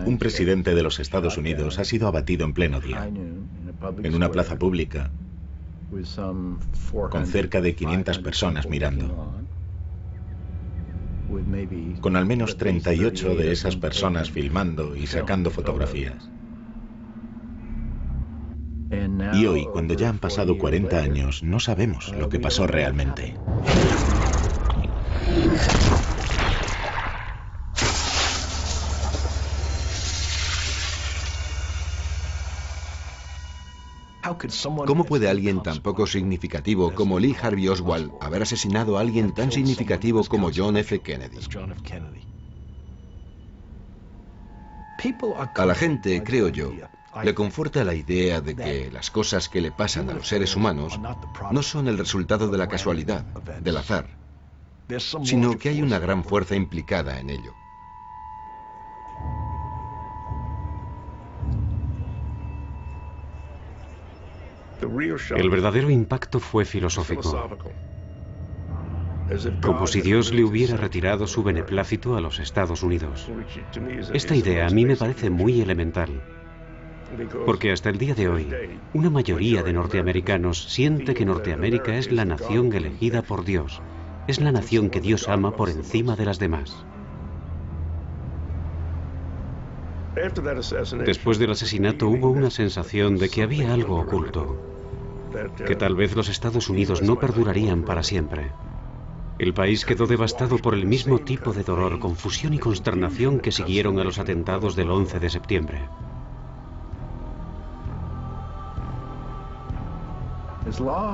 Un presidente de los Estados Unidos ha sido abatido en pleno día, en una plaza pública, con cerca de 500 personas mirando. Con al menos 38 de esas personas filmando y sacando fotografías. Y hoy, cuando ya han pasado 40 años, no sabemos lo que pasó realmente. ¿Cómo puede alguien tan poco significativo como Lee Harvey Oswald haber asesinado a alguien tan significativo como John F. Kennedy? A la gente, creo yo, le conforta la idea de que las cosas que le pasan a los seres humanos no son el resultado de la casualidad, del azar, sino que hay una gran fuerza implicada en ello. El verdadero impacto fue filosófico. Como si Dios le hubiera retirado su beneplácito a los Estados Unidos. Esta idea a mí me parece muy elemental. Porque hasta el día de hoy, una mayoría de norteamericanos siente que Norteamérica es la nación elegida por Dios. Es la nación que Dios ama por encima de las demás. Después del asesinato hubo una sensación de que había algo oculto, que tal vez los Estados Unidos no perdurarían para siempre. El país quedó devastado por el mismo tipo de dolor, confusión y consternación que siguieron a los atentados del 11 de septiembre.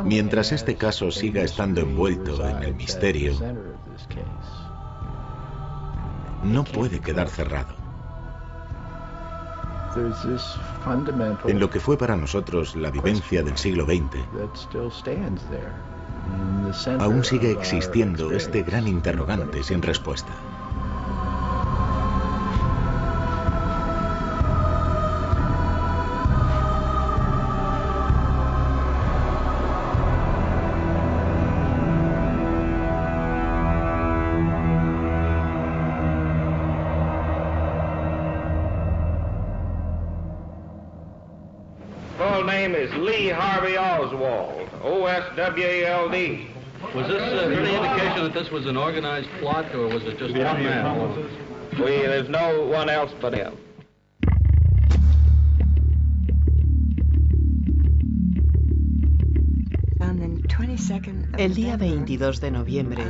Mientras este caso siga estando envuelto en el misterio, no puede quedar cerrado. En lo que fue para nosotros la vivencia del siglo XX, aún sigue existiendo este gran interrogante sin respuesta. Lee Harvey Oswald, O-S-W-A-L-D. Was this any indication that this was an organized plot, or was it just one man? There's no one else but him. El día 22 de noviembre,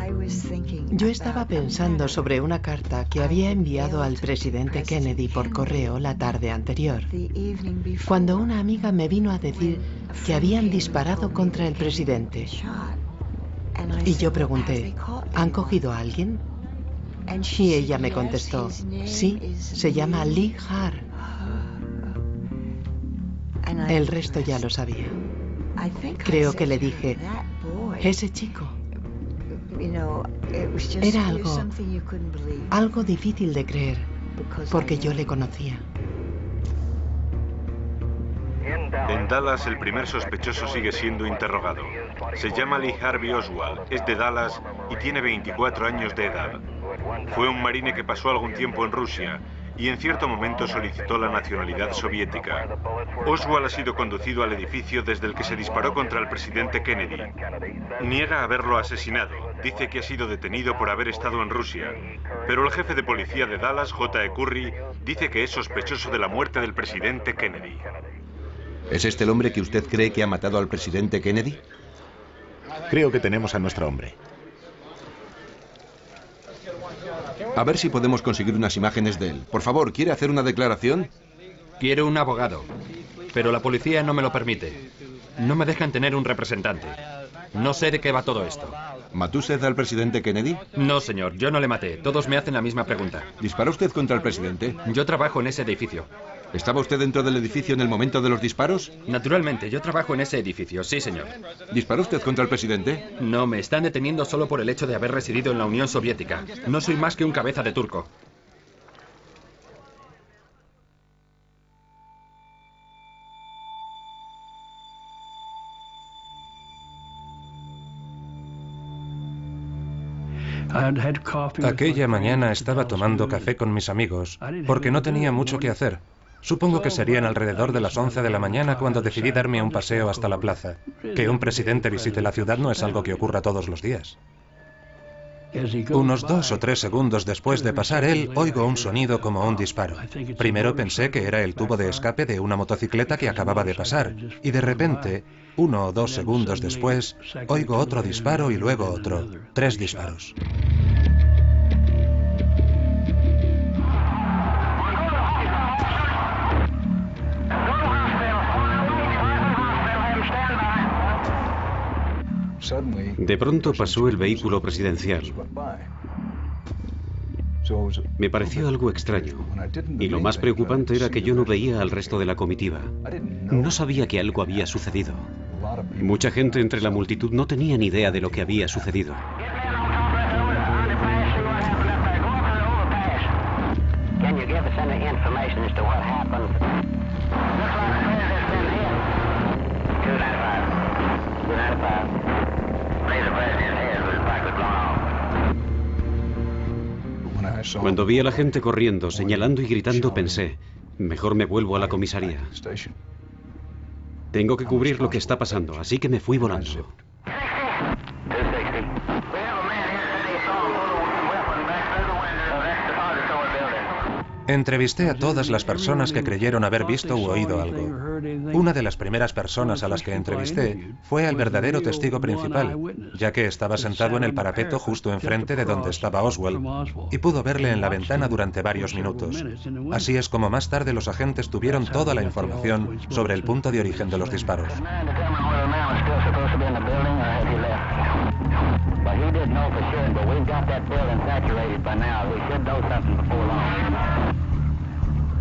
yo estaba pensando sobre una carta que había enviado al presidente Kennedy por correo la tarde anterior, cuando una amiga me vino a decir que habían disparado contra el presidente. Y yo pregunté, ¿han cogido a alguien? Y ella me contestó, sí, se llama Lee Harvey. El resto ya lo sabía. Creo que le dije, ese chico. Era algo difícil de creer, porque yo le conocía. En Dallas, el primer sospechoso sigue siendo interrogado. Se llama Lee Harvey Oswald, es de Dallas y tiene 24 años de edad. Fue un marine que pasó algún tiempo en Rusia y en cierto momento solicitó la nacionalidad soviética. Oswald ha sido conducido al edificio desde el que se disparó contra el presidente Kennedy. Niega haberlo asesinado, dice que ha sido detenido por haber estado en Rusia, pero el jefe de policía de Dallas, J.E. Curry, dice que es sospechoso de la muerte del presidente Kennedy. ¿Es este el hombre que usted cree que ha matado al presidente Kennedy? Creo que tenemos a nuestro hombre. A ver si podemos conseguir unas imágenes de él. Por favor, ¿quiere hacer una declaración? Quiero un abogado, pero la policía no me lo permite. No me dejan tener un representante. No sé de qué va todo esto. ¿Mató usted al presidente Kennedy? No, señor, yo no le maté. Todos me hacen la misma pregunta. ¿Disparó usted contra el presidente? Yo trabajo en ese edificio. ¿Estaba usted dentro del edificio en el momento de los disparos? Naturalmente, yo trabajo en ese edificio, sí, señor. ¿Disparó usted contra el presidente? No, me están deteniendo solo por el hecho de haber residido en la Unión Soviética. No soy más que un cabeza de turco. Aquella mañana estaba tomando café con mis amigos porque no tenía mucho que hacer. Supongo que serían alrededor de las 11 de la mañana cuando decidí darme un paseo hasta la plaza. Que un presidente visite la ciudad no es algo que ocurra todos los días. Unos 2 o 3 segundos después de pasar él, oigo un sonido como un disparo. Primero pensé que era el tubo de escape de una motocicleta que acababa de pasar, y de repente, 1 o 2 segundos después, oigo otro disparo y luego otro. 3 disparos. De pronto pasó el vehículo presidencial. Me pareció algo extraño, y lo más preocupante era que yo no veía al resto de la comitiva. No sabía que algo había sucedido. Mucha gente entre la multitud no tenía ni idea de lo que había sucedido. Cuando vi a la gente corriendo, señalando y gritando, pensé, mejor me vuelvo a la comisaría. Tengo que cubrir lo que está pasando, así que me fui volando. Entrevisté a todas las personas que creyeron haber visto u oído algo. Una de las primeras personas a las que entrevisté fue al verdadero testigo principal, ya que estaba sentado en el parapeto justo enfrente de donde estaba Oswald, y pudo verle en la ventana durante varios minutos. Así es como más tarde los agentes tuvieron toda la información sobre el punto de origen de los disparos.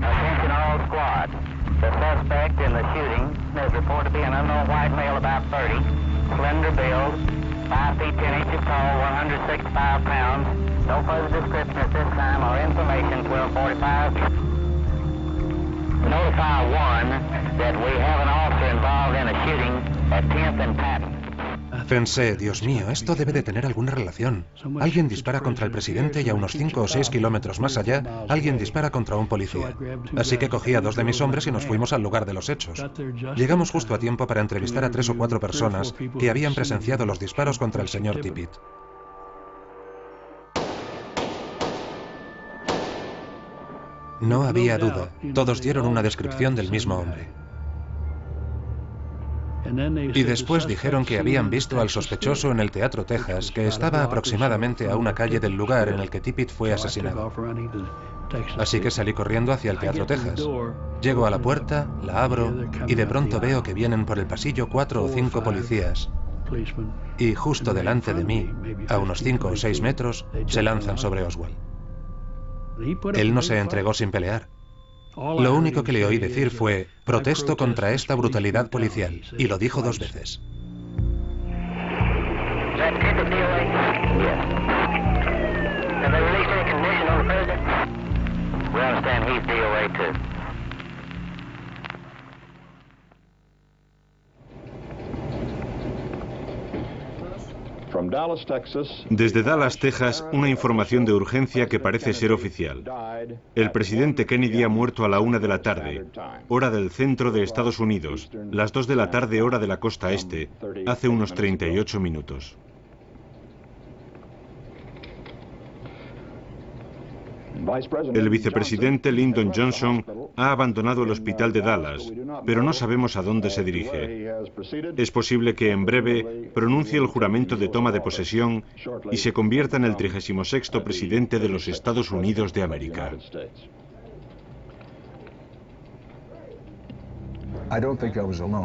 Attention all squads. The suspect in the shooting is reported to be an unknown white male about 30, slender build, 5 feet 10 inches tall, 165 pounds. No further description at this time or information. 1245. Notify 1 that we have an officer involved in a shooting at 10th and Patton. Pensé, Dios mío, esto debe de tener alguna relación. Alguien dispara contra el presidente y a unos 5 o 6 kilómetros más allá, alguien dispara contra un policía. Así que cogí a 2 de mis hombres y nos fuimos al lugar de los hechos. Llegamos justo a tiempo para entrevistar a 3 o 4 personas que habían presenciado los disparos contra el señor Tippit. No había duda. Todos dieron una descripción del mismo hombre. Y después dijeron que habían visto al sospechoso en el Teatro Texas, que estaba aproximadamente a una calle del lugar en el que Tippit fue asesinado. Así que salí corriendo hacia el Teatro Texas. Llego a la puerta, la abro, y de pronto veo que vienen por el pasillo 4 o 5 policías. Y justo delante de mí, a unos 5 o 6 metros, se lanzan sobre Oswald. Él no se entregó sin pelear. Lo único que le oí decir fue, protesto contra esta brutalidad policial, y lo dijo 2 veces. Desde Dallas, Texas, una información de urgencia que parece ser oficial. El presidente Kennedy ha muerto a la 1 de la tarde, hora del centro de Estados Unidos, las 2 de la tarde, hora de la costa este, hace unos 38 minutos. El vicepresidente Lyndon Johnson ha abandonado el hospital de Dallas, pero no sabemos a dónde se dirige. Es posible que en breve pronuncie el juramento de toma de posesión y se convierta en el 36º presidente de los Estados Unidos de América.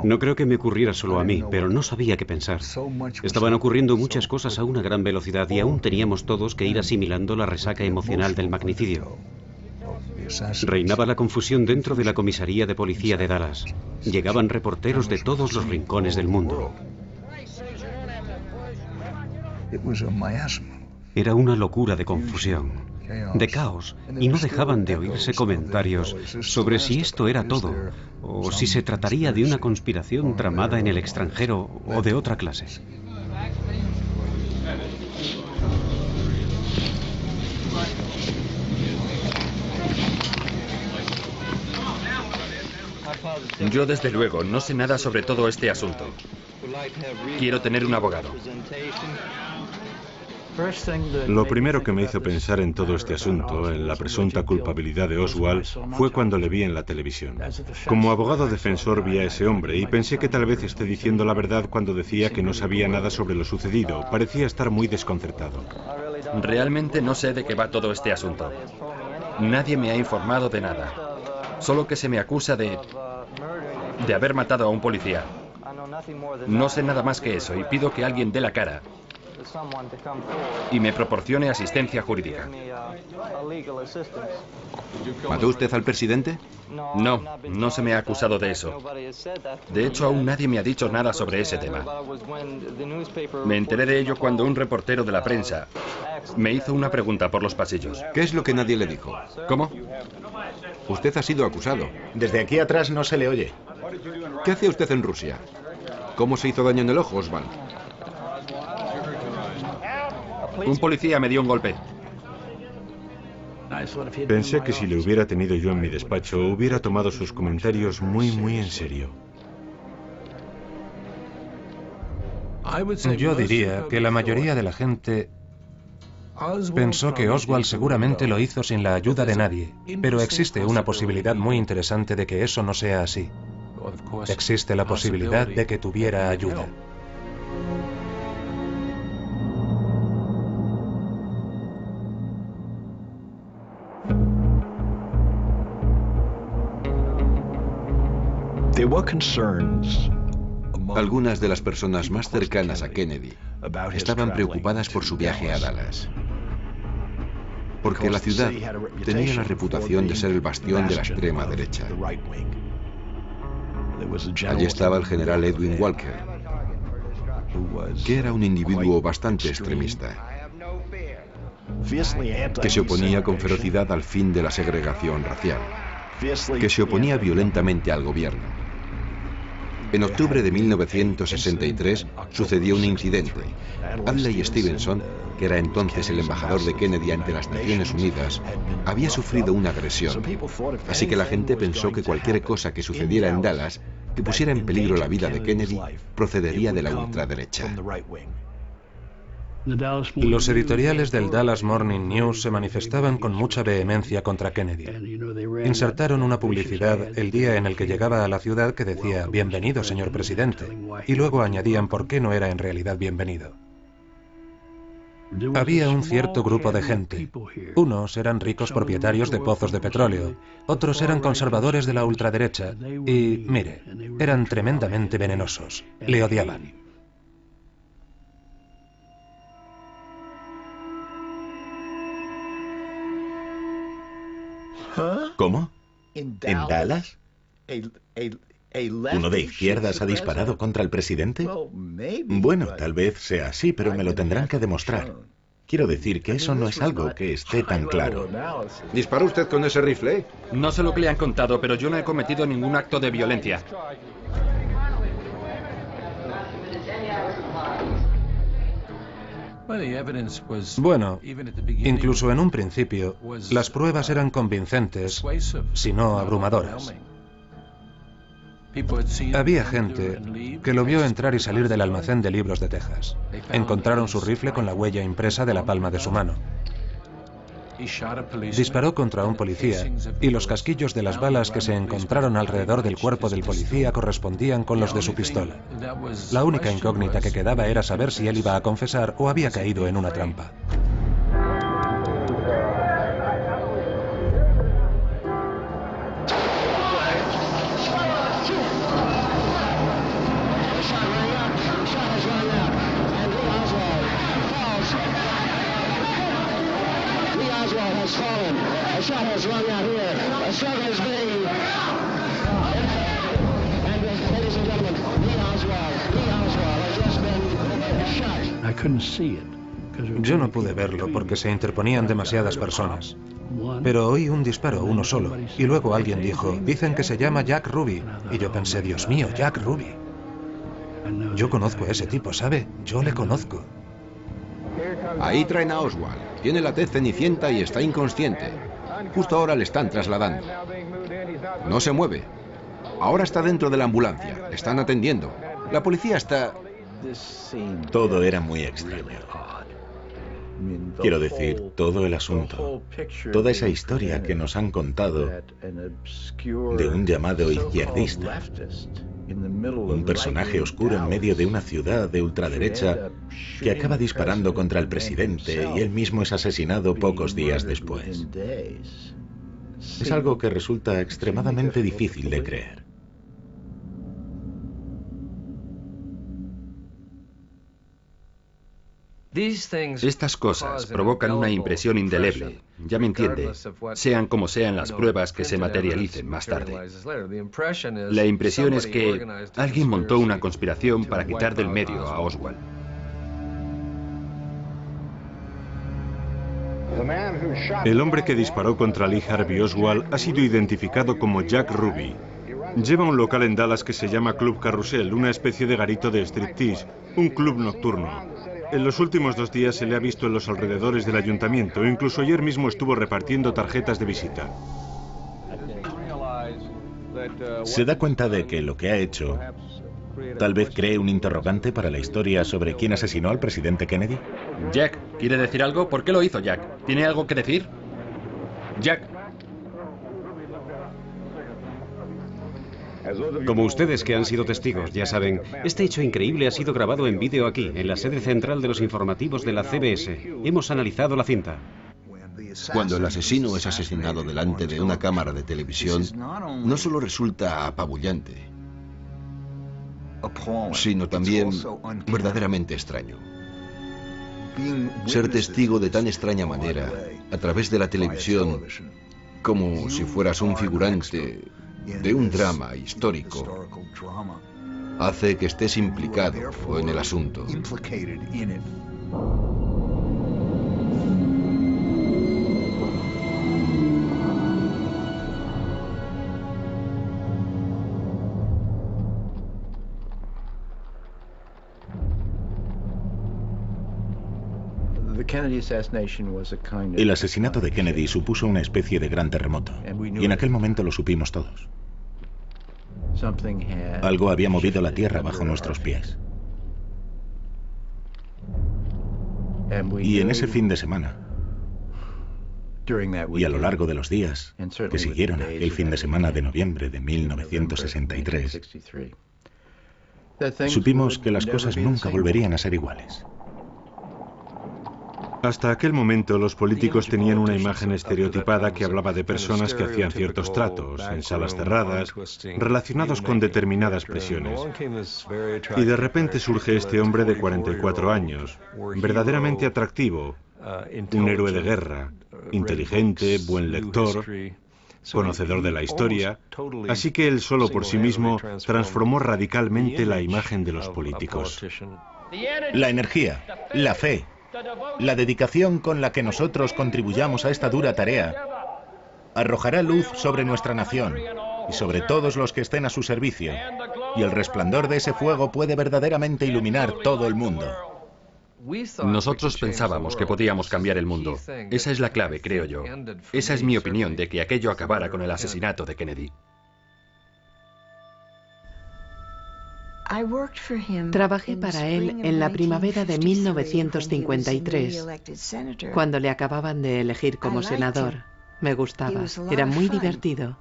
No creo que me ocurriera solo a mí, pero no sabía qué pensar. Estaban ocurriendo muchas cosas a una gran velocidad y aún teníamos todos que ir asimilando la resaca emocional del magnicidio. Reinaba la confusión dentro de la comisaría de policía de Dallas. Llegaban reporteros de todos los rincones del mundo. Era una locura de confusión, de caos, y no dejaban de oírse comentarios sobre si esto era todo, o si se trataría de una conspiración tramada en el extranjero o de otra clase. Yo desde luego no sé nada sobre todo este asunto. Quiero tener un abogado. Lo primero que me hizo pensar en todo este asunto, en la presunta culpabilidad de Oswald, fue cuando le vi en la televisión. Como abogado defensor vi a ese hombre y pensé que tal vez esté diciendo la verdad cuando decía que no sabía nada sobre lo sucedido. Parecía estar muy desconcertado. Realmente no sé de qué va todo este asunto. Nadie me ha informado de nada. Solo que se me acusa de haber matado a un policía. No sé nada más que eso y pido que alguien dé la cara y me proporcione asistencia jurídica. ¿Mató usted al presidente? No, no se me ha acusado de eso. De hecho, aún nadie me ha dicho nada sobre ese tema. Me enteré de ello cuando un reportero de la prensa me hizo una pregunta por los pasillos. ¿Qué es lo que nadie le dijo? ¿Cómo? Usted ha sido acusado. Desde aquí atrás no se le oye. ¿Qué hacía usted en Rusia? ¿Cómo se hizo daño en el ojo, Oswald? Un policía me dio un golpe. Pensé que si le hubiera tenido yo en mi despacho, hubiera tomado sus comentarios muy en serio. Yo diría que la mayoría de la gente pensó que Oswald seguramente lo hizo sin la ayuda de nadie, pero existe una posibilidad muy interesante de que eso no sea así. Existe la posibilidad de que tuviera ayuda. Algunas de las personas más cercanas a Kennedy estaban preocupadas por su viaje a Dallas, porque la ciudad tenía la reputación de ser el bastión de la extrema derecha. Allí estaba el general Edwin Walker, que era un individuo bastante extremista, que se oponía con ferocidad al fin de la segregación racial, que se oponía violentamente al gobierno. En octubre de 1963 sucedió un incidente. Adlai Stevenson, que era entonces el embajador de Kennedy ante las Naciones Unidas, había sufrido una agresión. Así que la gente pensó que cualquier cosa que sucediera en Dallas, que pusiera en peligro la vida de Kennedy, procedería de la ultraderecha. Los editoriales del Dallas Morning News se manifestaban con mucha vehemencia contra Kennedy. Insertaron una publicidad el día en el que llegaba a la ciudad que decía «Bienvenido, señor presidente», y luego añadían por qué no era en realidad bienvenido. Había un cierto grupo de gente. Unos eran ricos propietarios de pozos de petróleo, otros eran conservadores de la ultraderecha y, mire, eran tremendamente venenosos. Le odiaban. ¿Cómo? ¿En Dallas? ¿Uno de izquierdas ha disparado contra el presidente? Bueno, tal vez sea así, pero me lo tendrán que demostrar. Quiero decir que eso no es algo que esté tan claro. ¿Disparó usted con ese rifle? No sé lo que le han contado, pero yo no he cometido ningún acto de violencia. Bueno, incluso en un principio, las pruebas eran convincentes, si no abrumadoras. Había gente que lo vio entrar y salir del almacén de libros de Texas. Encontraron su rifle con la huella impresa de la palma de su mano. Disparó contra un policía y los casquillos de las balas que se encontraron alrededor del cuerpo del policía correspondían con los de su pistola. La única incógnita que quedaba era saber si él iba a confesar o había caído en una trampa. Yo no pude verlo porque se interponían demasiadas personas. Pero oí un disparo, uno solo, y luego alguien dijo, dicen que se llama Jack Ruby. Y yo pensé, Dios mío, Jack Ruby. Yo conozco a ese tipo, ¿sabe? Yo le conozco. Ahí traen a Oswald. Tiene la tez cenicienta y está inconsciente. Justo ahora le están trasladando. No se mueve. Ahora está dentro de la ambulancia. Le están atendiendo. La policía está... Todo era muy extraño. Quiero decir, todo el asunto, toda esa historia que nos han contado de un llamado izquierdista, un personaje oscuro en medio de una ciudad de ultraderecha que acaba disparando contra el presidente y él mismo es asesinado pocos días después. Es algo que resulta extremadamente difícil de creer. Estas cosas provocan una impresión indeleble, ya me entiende, sean como sean las pruebas que se materialicen más tarde. La impresión es que alguien montó una conspiración para quitar del medio a Oswald. El hombre que disparó contra Lee Harvey Oswald ha sido identificado como Jack Ruby. Lleva un local en Dallas que se llama Club Carrusel, una especie de garito de striptease, un club nocturno. En los últimos 2 días se le ha visto en los alrededores del ayuntamiento, incluso ayer mismo estuvo repartiendo tarjetas de visita. ¿Se da cuenta de que lo que ha hecho tal vez cree un interrogante para la historia sobre quién asesinó al presidente Kennedy? Jack, ¿quiere decir algo? ¿Por qué lo hizo Jack? ¿Tiene algo que decir? Jack. Como ustedes que han sido testigos ya saben, este hecho increíble ha sido grabado en vídeo aquí, en la sede central de los informativos de la CBS. Hemos analizado la cinta. Cuando el asesino es asesinado delante de una cámara de televisión, no solo resulta apabullante, sino también verdaderamente extraño. Ser testigo de tan extraña manera, a través de la televisión, como si fueras un figurante de un drama histórico, hace que estés implicado en el asunto. El asesinato de Kennedy supuso una especie de gran terremoto, y en aquel momento lo supimos todos. Algo había movido la tierra bajo nuestros pies. Y en ese fin de semana, y a lo largo de los días que siguieron aquel fin de semana de noviembre de 1963, supimos que las cosas nunca volverían a ser iguales. Hasta aquel momento los políticos tenían una imagen estereotipada que hablaba de personas que hacían ciertos tratos, en salas cerradas, relacionados con determinadas presiones. Y de repente surge este hombre de 44 años, verdaderamente atractivo, un héroe de guerra, inteligente, buen lector, conocedor de la historia, así que él solo por sí mismo transformó radicalmente la imagen de los políticos. La energía, la fe, la dedicación con la que nosotros contribuyamos a esta dura tarea arrojará luz sobre nuestra nación y sobre todos los que estén a su servicio, y el resplandor de ese fuego puede verdaderamente iluminar todo el mundo. Nosotros pensábamos que podíamos cambiar el mundo. Esa es la clave, creo yo. Esa es mi opinión de que aquello acabara con el asesinato de Kennedy. Trabajé para él en la primavera de 1953, cuando le acababan de elegir como senador. Me gustaba, era muy divertido.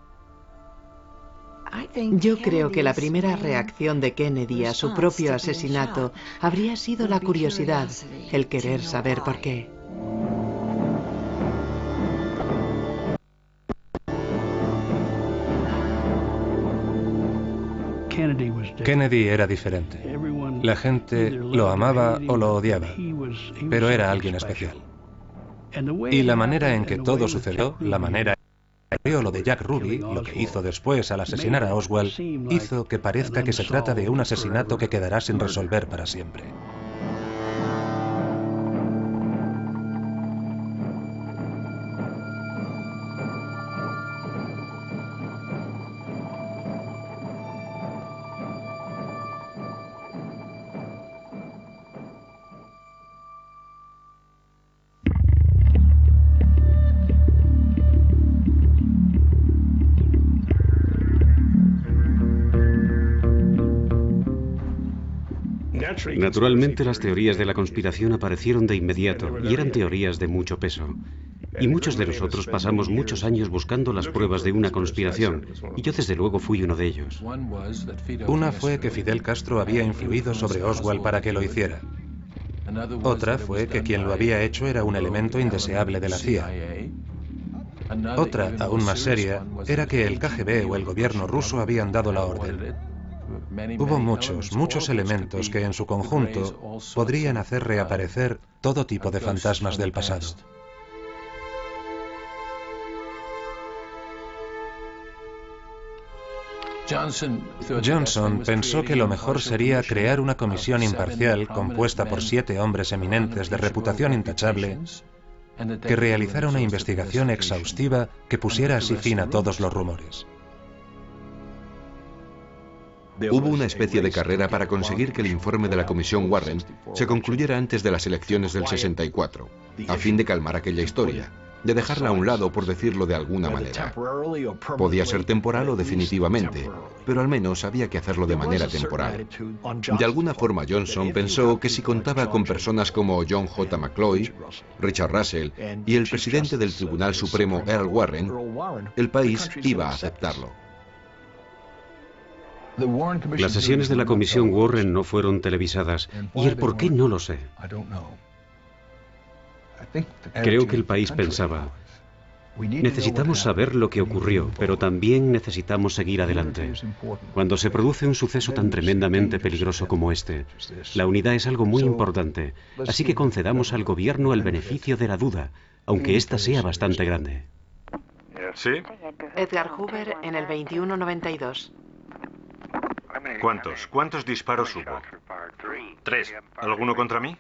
Yo creo que la primera reacción de Kennedy a su propio asesinato habría sido la curiosidad, el querer saber por qué. Kennedy era diferente. La gente lo amaba o lo odiaba, pero era alguien especial. Y la manera en que todo sucedió, la manera en que lo de Jack Ruby, lo que hizo después al asesinar a Oswald, hizo que parezca que se trata de un asesinato que quedará sin resolver para siempre. Naturalmente, las teorías de la conspiración aparecieron de inmediato y eran teorías de mucho peso. Y muchos de nosotros pasamos muchos años buscando las pruebas de una conspiración, y yo desde luego fui uno de ellos. Una fue que Fidel Castro había influido sobre Oswald para que lo hiciera. Otra fue que quien lo había hecho era un elemento indeseable de la CIA. Otra, aún más seria, era que el KGB o el gobierno ruso habían dado la orden. Hubo muchos elementos que en su conjunto podrían hacer reaparecer todo tipo de fantasmas del pasado. Johnson pensó que lo mejor sería crear una comisión imparcial compuesta por 7 hombres eminentes de reputación intachable que realizara una investigación exhaustiva que pusiera así fin a todos los rumores. Hubo una especie de carrera para conseguir que el informe de la Comisión Warren se concluyera antes de las elecciones del 64, a fin de calmar aquella historia, de dejarla a un lado, por decirlo de alguna manera. Podía ser temporal o definitivamente, pero al menos había que hacerlo de manera temporal. De alguna forma Johnson pensó que si contaba con personas como John J. McCloy, Richard Russell y el presidente del Tribunal Supremo Earl Warren, el país iba a aceptarlo. Las sesiones de la Comisión Warren no fueron televisadas, y el por qué no lo sé. Creo que el país pensaba, necesitamos saber lo que ocurrió, pero también necesitamos seguir adelante. Cuando se produce un suceso tan tremendamente peligroso como este, la unidad es algo muy importante, así que concedamos al gobierno el beneficio de la duda, aunque ésta sea bastante grande. ¿Sí? Edgar Hoover en el 2192. ¿Cuántos disparos hubo? 3. ¿Alguno contra mí?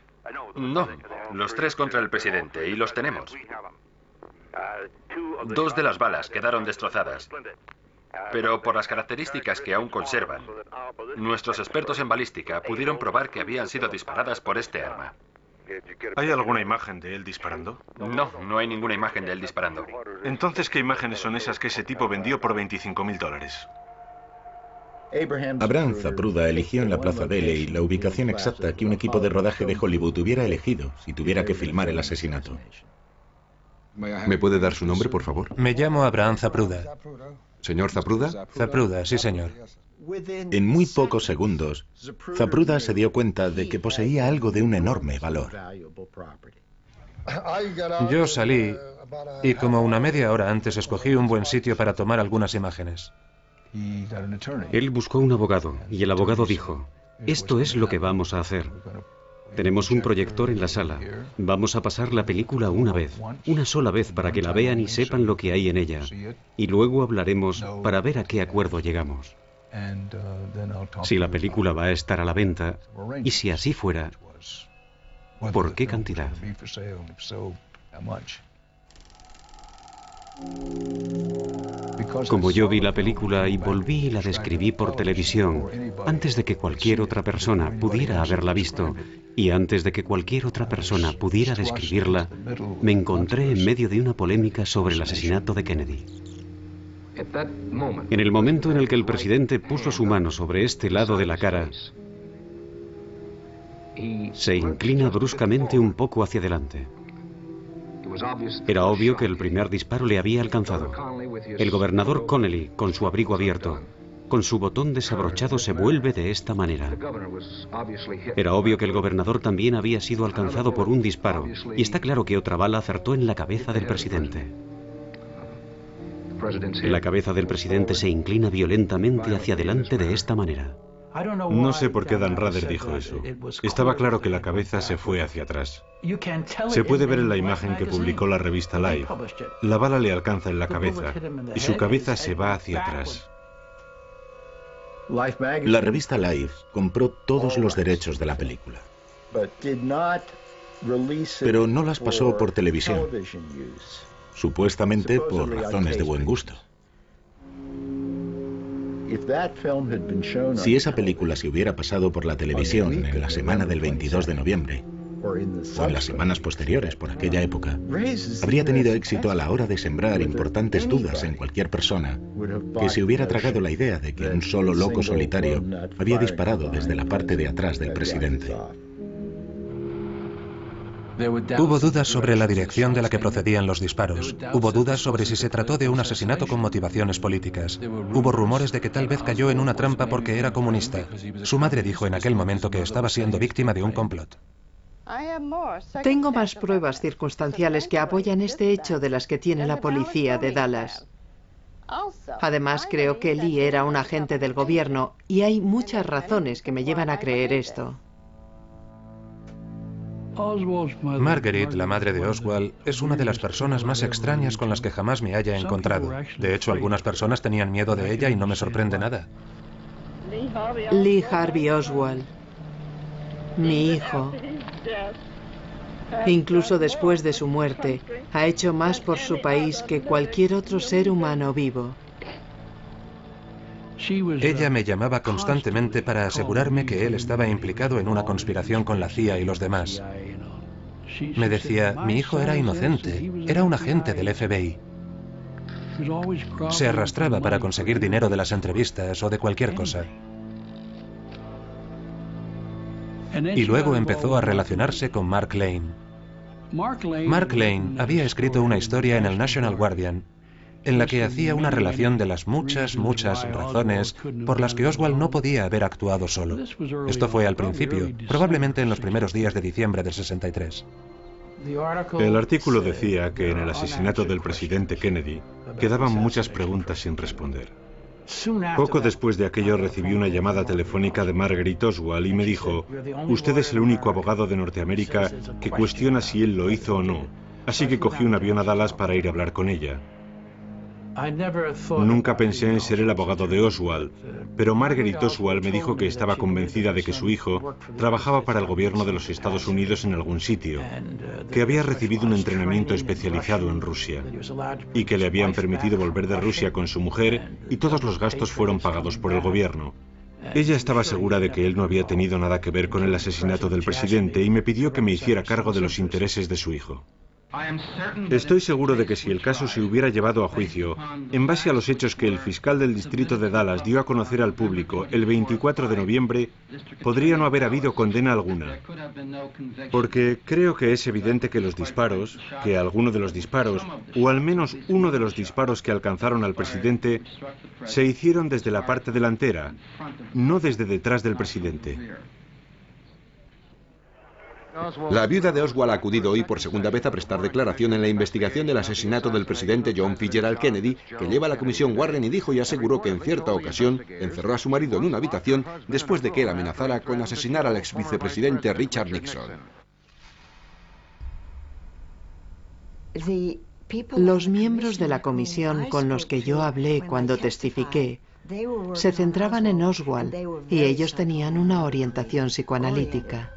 No, los 3 contra el presidente, y los tenemos. 2 de las balas quedaron destrozadas, pero por las características que aún conservan, nuestros expertos en balística pudieron probar que habían sido disparadas por este arma. ¿Hay alguna imagen de él disparando? No, no hay ninguna imagen de él disparando. Entonces, ¿qué imágenes son esas que ese tipo vendió por $25.000? Abraham Zapruder eligió en la Plaza Deley la ubicación exacta que un equipo de rodaje de Hollywood hubiera elegido si tuviera que filmar el asesinato. ¿Me puede dar su nombre, por favor? Me llamo Abraham Zapruder. ¿Señor Zapruder? Zapruder, sí, señor. En muy pocos segundos, Zapruder se dio cuenta de que poseía algo de un enorme valor. Yo salí y como una media hora antes escogí un buen sitio para tomar algunas imágenes. Él buscó un abogado y el abogado dijo, esto es lo que vamos a hacer. Tenemos un proyector en la sala. Vamos a pasar la película una sola vez para que la vean y sepan lo que hay en ella. Y luego hablaremos para ver a qué acuerdo llegamos. Si la película va a estar a la venta, y si así fuera, ¿por qué cantidad? Como yo vi la película y volví y la describí por televisión, antes de que cualquier otra persona pudiera haberla visto, y antes de que cualquier otra persona pudiera describirla, me encontré en medio de una polémica sobre el asesinato de Kennedy. En el momento en el que el presidente puso su mano sobre este lado de la cara, se inclina bruscamente un poco hacia adelante. Era obvio que el primer disparo le había alcanzado. El gobernador Connelly, con su abrigo abierto, con su botón desabrochado, se vuelve de esta manera. Era obvio que el gobernador también había sido alcanzado por un disparo, y está claro que otra bala acertó en la cabeza del presidente. La cabeza del presidente se inclina violentamente hacia adelante de esta manera. No sé por qué Dan Rather dijo eso. Estaba claro que la cabeza se fue hacia atrás. Se puede ver en la imagen que publicó la revista Life. La bala le alcanza en la cabeza y su cabeza se va hacia atrás. La revista Life compró todos los derechos de la película, pero no las pasó por televisión, supuestamente por razones de buen gusto. Si esa película se hubiera pasado por la televisión en la semana del 22 de noviembre, o en las semanas posteriores por aquella época, habría tenido éxito a la hora de sembrar importantes dudas en cualquier persona que se hubiera tragado la idea de que un solo loco solitario había disparado desde la parte de atrás del presidente. Hubo dudas sobre la dirección de la que procedían los disparos. Hubo dudas sobre si se trató de un asesinato con motivaciones políticas. Hubo rumores de que tal vez cayó en una trampa porque era comunista. Su madre dijo en aquel momento que estaba siendo víctima de un complot. Tengo más pruebas circunstanciales que apoyan este hecho de las que tiene la policía de Dallas. Además, creo que Lee era un agente del gobierno y hay muchas razones que me llevan a creer esto. Marguerite, la madre de Oswald, es una de las personas más extrañas con las que jamás me haya encontrado. De hecho, algunas personas tenían miedo de ella y no me sorprende nada. Lee Harvey Oswald, mi hijo, incluso después de su muerte, ha hecho más por su país que cualquier otro ser humano vivo. Ella me llamaba constantemente para asegurarme que él estaba implicado en una conspiración con la CIA y los demás. Me decía, mi hijo era inocente, era un agente del FBI. Se arrastraba para conseguir dinero de las entrevistas o de cualquier cosa. Y luego empezó a relacionarse con Mark Lane. Mark Lane había escrito una historia en el National Guardian en la que hacía una relación de las muchas razones por las que Oswald no podía haber actuado solo. Esto fue al principio, probablemente en los primeros días de diciembre del 63. El artículo decía que en el asesinato del presidente Kennedy quedaban muchas preguntas sin responder. Poco después de aquello recibí una llamada telefónica de Marguerite Oswald y me dijo, usted es el único abogado de Norteamérica que cuestiona si él lo hizo o no, así que cogí un avión a Dallas para ir a hablar con ella. Nunca pensé en ser el abogado de Oswald, pero Marguerite Oswald me dijo que estaba convencida de que su hijo trabajaba para el gobierno de los Estados Unidos en algún sitio, que había recibido un entrenamiento especializado en Rusia y que le habían permitido volver de Rusia con su mujer y todos los gastos fueron pagados por el gobierno. Ella estaba segura de que él no había tenido nada que ver con el asesinato del presidente y me pidió que me hiciera cargo de los intereses de su hijo. Estoy seguro de que si el caso se hubiera llevado a juicio, en base a los hechos que el fiscal del distrito de Dallas dio a conocer al público el 24 de noviembre, podría no haber habido condena alguna. Porque creo que es evidente que los disparos, que alguno de los disparos, o al menos uno de los disparos que alcanzaron al presidente, se hicieron desde la parte delantera, no desde detrás del presidente. La viuda de Oswald ha acudido hoy por segunda vez a prestar declaración en la investigación del asesinato del presidente John Fitzgerald Kennedy, que lleva la comisión Warren, y dijo y aseguró que en cierta ocasión encerró a su marido en una habitación después de que él amenazara con asesinar al ex vicepresidente Richard Nixon. Los miembros de la comisión con los que yo hablé cuando testifiqué se centraban en Oswald y ellos tenían una orientación psicoanalítica.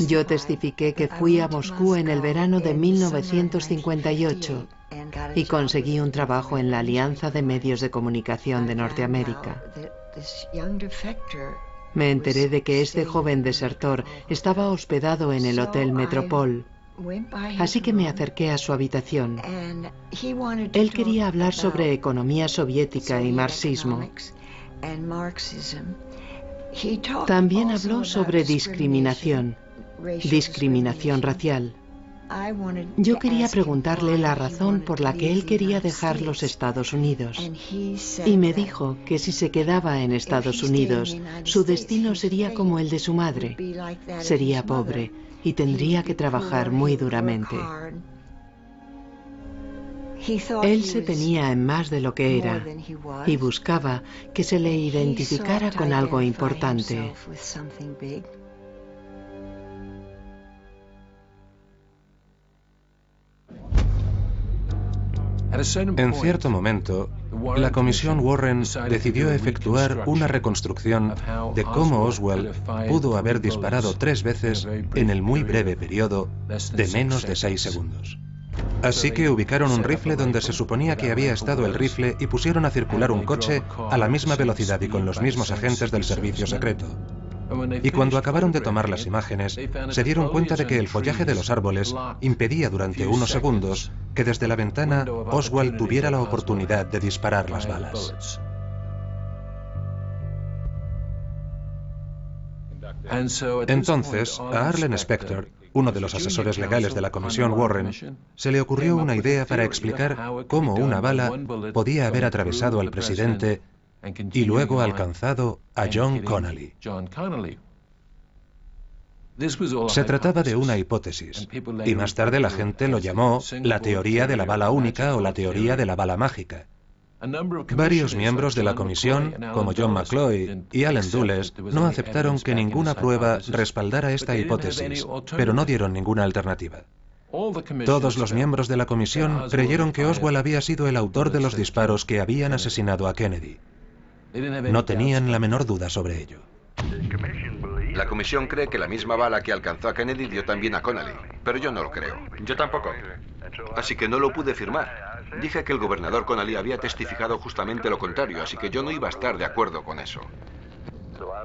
Yo testifiqué que fui a Moscú en el verano de 1958 y conseguí un trabajo en la Alianza de Medios de Comunicación de Norteamérica. Me enteré de que este joven desertor estaba hospedado en el Hotel Metropol, así que me acerqué a su habitación. Él quería hablar sobre economía soviética y marxismo. También habló sobre discriminación racial. Yo quería preguntarle la razón por la que él quería dejar los Estados Unidos. Y me dijo que si se quedaba en Estados Unidos, su destino sería como el de su madre. Sería pobre y tendría que trabajar muy duramente. Él se tenía en más de lo que era y buscaba que se le identificara con algo importante. En cierto momento, la comisión Warren decidió efectuar una reconstrucción de cómo Oswald pudo haber disparado 3 veces en el muy breve periodo de menos de 6 segundos. Así que ubicaron un rifle donde se suponía que había estado el rifle y pusieron a circular un coche a la misma velocidad y con los mismos agentes del servicio secreto. Y cuando acabaron de tomar las imágenes, se dieron cuenta de que el follaje de los árboles impedía durante unos segundos que desde la ventana Oswald tuviera la oportunidad de disparar las balas. Entonces, a Arlen Specter, uno de los asesores legales de la Comisión Warren, se le ocurrió una idea para explicar cómo una bala podía haber atravesado al presidente y luego alcanzado a John Connally. Se trataba de una hipótesis, y más tarde la gente lo llamó la teoría de la bala única o la teoría de la bala mágica. Varios miembros de la comisión, como John McCloy y Allen Dulles, no aceptaron que ninguna prueba respaldara esta hipótesis, pero no dieron ninguna alternativa. Todos los miembros de la comisión creyeron que Oswald había sido el autor de los disparos que habían asesinado a Kennedy. No tenían la menor duda sobre ello. La comisión cree que la misma bala que alcanzó a Kennedy dio también a Connally, pero yo no lo creo. Yo tampoco. Así que no lo pude firmar. Dije que el gobernador Connally había testificado justamente lo contrario, así que yo no iba a estar de acuerdo con eso.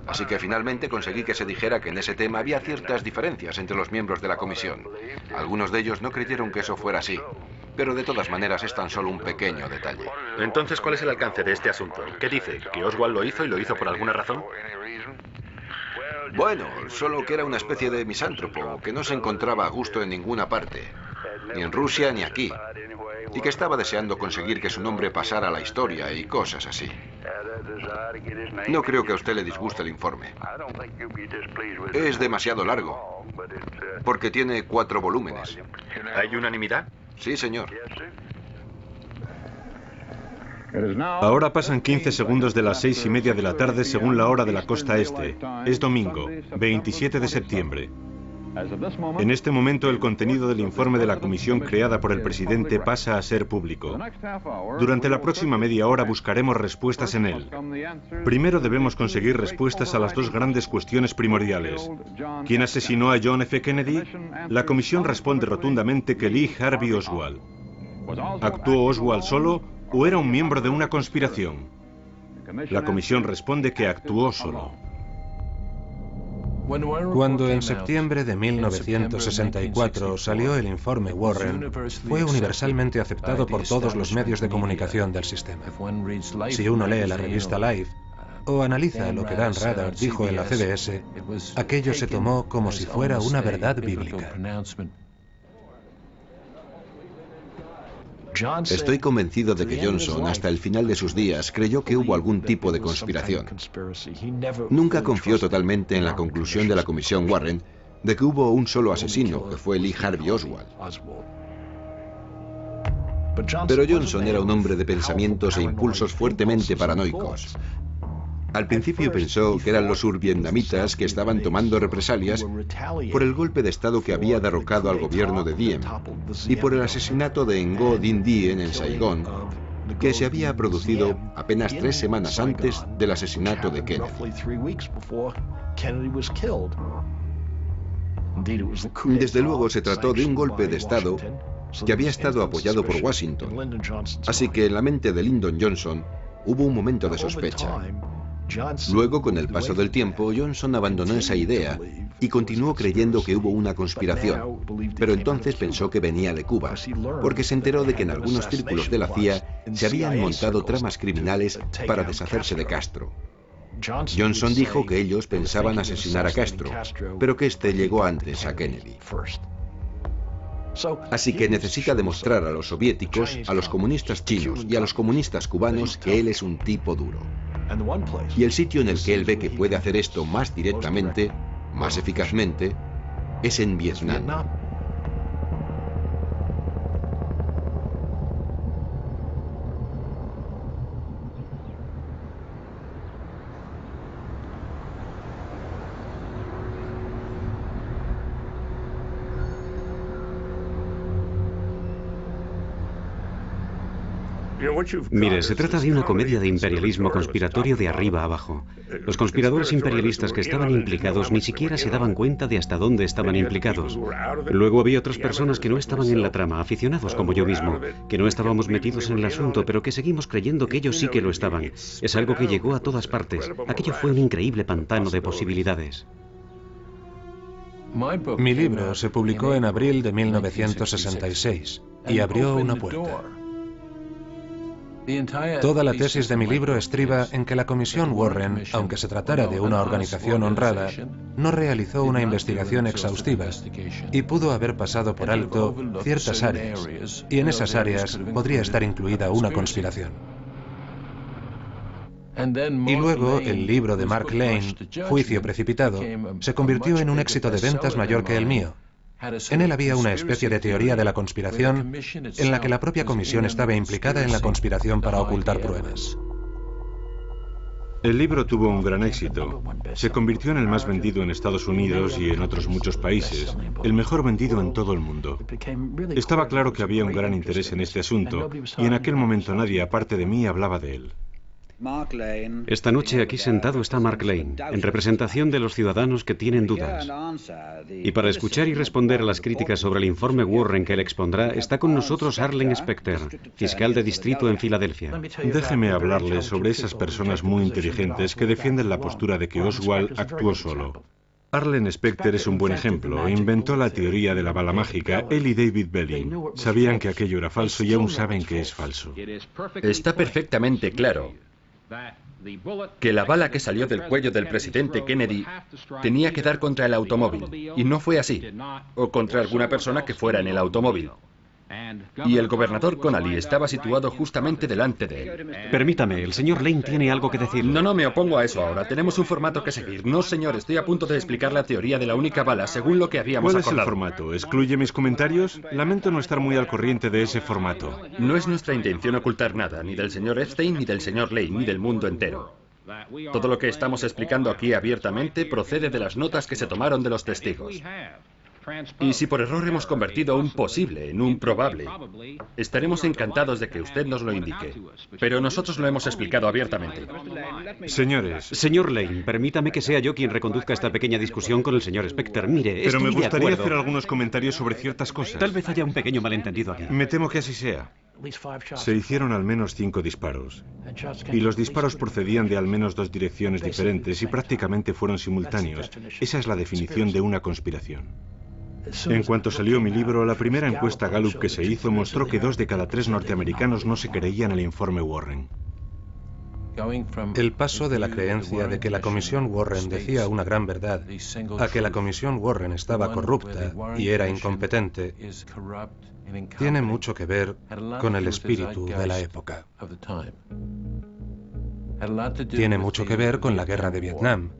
Así que finalmente conseguí que se dijera que en ese tema había ciertas diferencias entre los miembros de la comisión. Algunos de ellos no creyeron que eso fuera así, pero de todas maneras es tan solo un pequeño detalle. Entonces, ¿cuál es el alcance de este asunto? ¿Qué dice? ¿Que Oswald lo hizo y lo hizo por alguna razón? Bueno, solo que era una especie de misántropo, que no se encontraba a gusto en ninguna parte, ni en Rusia ni aquí, y que estaba deseando conseguir que su nombre pasara a la historia y cosas así. No creo que a usted le disguste el informe. Es demasiado largo, porque tiene 4 volúmenes. ¿Hay unanimidad? Sí, señor. Ahora pasan 15 segundos de las 6:30 de la tarde según la hora de la costa este. Es domingo, 27 de septiembre. En este momento el contenido del informe de la comisión creada por el presidente pasa a ser público. Durante la próxima media hora buscaremos respuestas en él. Primero debemos conseguir respuestas a las 2 grandes cuestiones primordiales. ¿Quién asesinó a John F. Kennedy? La comisión responde rotundamente que Lee Harvey Oswald. ¿Actuó Oswald solo o era un miembro de una conspiración? La comisión responde que actuó solo. Cuando en septiembre de 1964 salió el informe Warren, fue universalmente aceptado por todos los medios de comunicación del sistema. Si uno lee la revista Life o analiza lo que Dan Rather dijo en la CBS, aquello se tomó como si fuera una verdad bíblica. Estoy convencido de que Johnson, hasta el final de sus días, creyó que hubo algún tipo de conspiración. Nunca confió totalmente en la conclusión de la comisión Warren de que hubo un solo asesino, que fue Lee Harvey Oswald. Pero Johnson era un hombre de pensamientos e impulsos fuertemente paranoicos. Al principio pensó que eran los survietnamitas que estaban tomando represalias por el golpe de Estado que había derrocado al gobierno de Diem y por el asesinato de Ngo Dinh Diem en Saigón, que se había producido apenas 3 semanas antes del asesinato de Kennedy. Desde luego se trató de un golpe de Estado que había estado apoyado por Washington, así que en la mente de Lyndon Johnson hubo un momento de sospecha. Luego, con el paso del tiempo, Johnson abandonó esa idea y continuó creyendo que hubo una conspiración, pero entonces pensó que venía de Cuba, porque se enteró de que en algunos círculos de la CIA se habían montado tramas criminales para deshacerse de Castro. Johnson dijo que ellos pensaban asesinar a Castro, pero que éste llegó antes a Kennedy. Así que necesita demostrar a los soviéticos, a los comunistas chinos y a los comunistas cubanos que él es un tipo duro. Y el sitio en el que él ve que puede hacer esto más directamente, más eficazmente, es en Vietnam. Mire, se trata de una comedia de imperialismo conspiratorio de arriba a abajo. Los conspiradores imperialistas que estaban implicados ni siquiera se daban cuenta de hasta dónde estaban implicados. Luego había otras personas que no estaban en la trama, aficionados como yo mismo, que no estábamos metidos en el asunto, pero que seguimos creyendo que ellos sí que lo estaban. Es algo que llegó a todas partes. Aquello fue un increíble pantano de posibilidades. Mi libro se publicó en abril de 1966 y abrió una puerta. Toda la tesis de mi libro estriba en que la Comisión Warren, aunque se tratara de una organización honrada, no realizó una investigación exhaustiva y pudo haber pasado por alto ciertas áreas, y en esas áreas podría estar incluida una conspiración. Y luego el libro de Mark Lane, Juicio Precipitado, se convirtió en un éxito de ventas mayor que el mío. En él había una especie de teoría de la conspiración en la que la propia comisión estaba implicada en la conspiración para ocultar pruebas. El libro tuvo un gran éxito. Se convirtió en el más vendido en Estados Unidos y en otros muchos países, el mejor vendido en todo el mundo. Estaba claro que había un gran interés en este asunto, y en aquel momento nadie aparte de mí hablaba de él. Esta noche aquí sentado está Mark Lane, en representación de los ciudadanos que tienen dudas. Y para escuchar y responder a las críticas sobre el informe Warren que él expondrá, está con nosotros Arlen Specter, fiscal de distrito en Filadelfia. Déjeme hablarle sobre esas personas muy inteligentes que defienden la postura de que Oswald actuó solo. Arlen Specter es un buen ejemplo. Inventó la teoría de la bala mágica. Él y David Belling sabían que aquello era falso y aún saben que es falso. Está perfectamente claro que la bala que salió del cuello del presidente Kennedy tenía que dar contra el automóvil, y no fue así, o contra alguna persona que fuera en el automóvil. Y el gobernador Connally estaba situado justamente delante de él. Permítame, el señor Lane tiene algo que decir. No me opongo a eso ahora. Tenemos un formato que seguir. No, señor, estoy a punto de explicar la teoría de la única bala según lo que habíamos acordado. ¿Cuál es el formato? ¿Excluye mis comentarios? Lamento no estar muy al corriente de ese formato. No es nuestra intención ocultar nada, ni del señor Epstein, ni del señor Lane, ni del mundo entero. Todo lo que estamos explicando aquí abiertamente procede de las notas que se tomaron de los testigos. Y si por error hemos convertido un posible en un probable, estaremos encantados de que usted nos lo indique. Pero nosotros lo hemos explicado abiertamente. Señores. Señor Lane, permítame que sea yo quien reconduzca esta pequeña discusión con el señor Specter. Mire, pero me gustaría hacer algunos comentarios sobre ciertas cosas. Tal vez haya un pequeño malentendido aquí. Me temo que así sea. Se hicieron al menos 5 disparos. Y los disparos procedían de al menos 2 direcciones diferentes y prácticamente fueron simultáneos. Esa es la definición de una conspiración. En cuanto salió mi libro, la primera encuesta Gallup que se hizo mostró que 2 de cada 3 norteamericanos no se creían el informe Warren. El paso de la creencia de que la Comisión Warren decía una gran verdad a que la Comisión Warren estaba corrupta y era incompetente tiene mucho que ver con el espíritu de la época. Tiene mucho que ver con la guerra de Vietnam.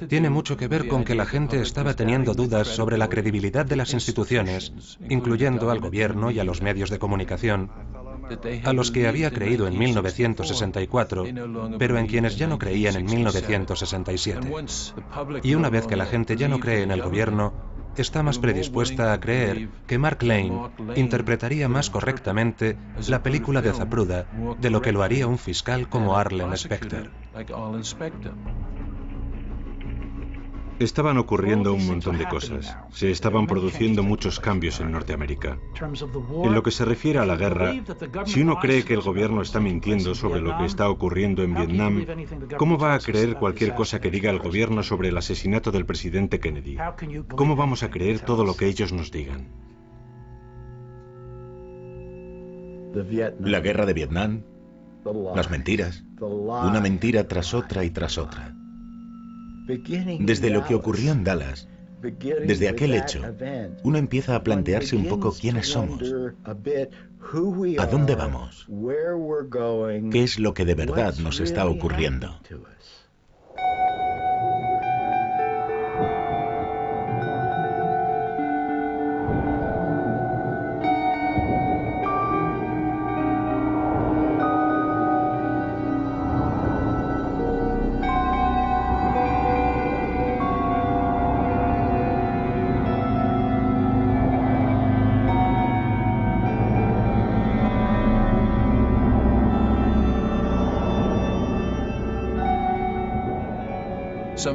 Tiene mucho que ver con que la gente estaba teniendo dudas sobre la credibilidad de las instituciones, incluyendo al gobierno y a los medios de comunicación, a los que había creído en 1964, pero en quienes ya no creían en 1967. Y una vez que la gente ya no cree en el gobierno, está más predispuesta a creer que Mark Lane interpretaría más correctamente la película de Zapruder de lo que lo haría un fiscal como Arlen Specter. Estaban ocurriendo un montón de cosas. Se estaban produciendo muchos cambios en Norteamérica. En lo que se refiere a la guerra, si uno cree que el gobierno está mintiendo sobre lo que está ocurriendo en Vietnam, ¿cómo va a creer cualquier cosa que diga el gobierno sobre el asesinato del presidente Kennedy? ¿Cómo vamos a creer todo lo que ellos nos digan? La guerra de Vietnam, las mentiras, una mentira tras otra y tras otra. Desde lo que ocurrió en Dallas, desde aquel hecho, uno empieza a plantearse un poco quiénes somos, a dónde vamos, qué es lo que de verdad nos está ocurriendo.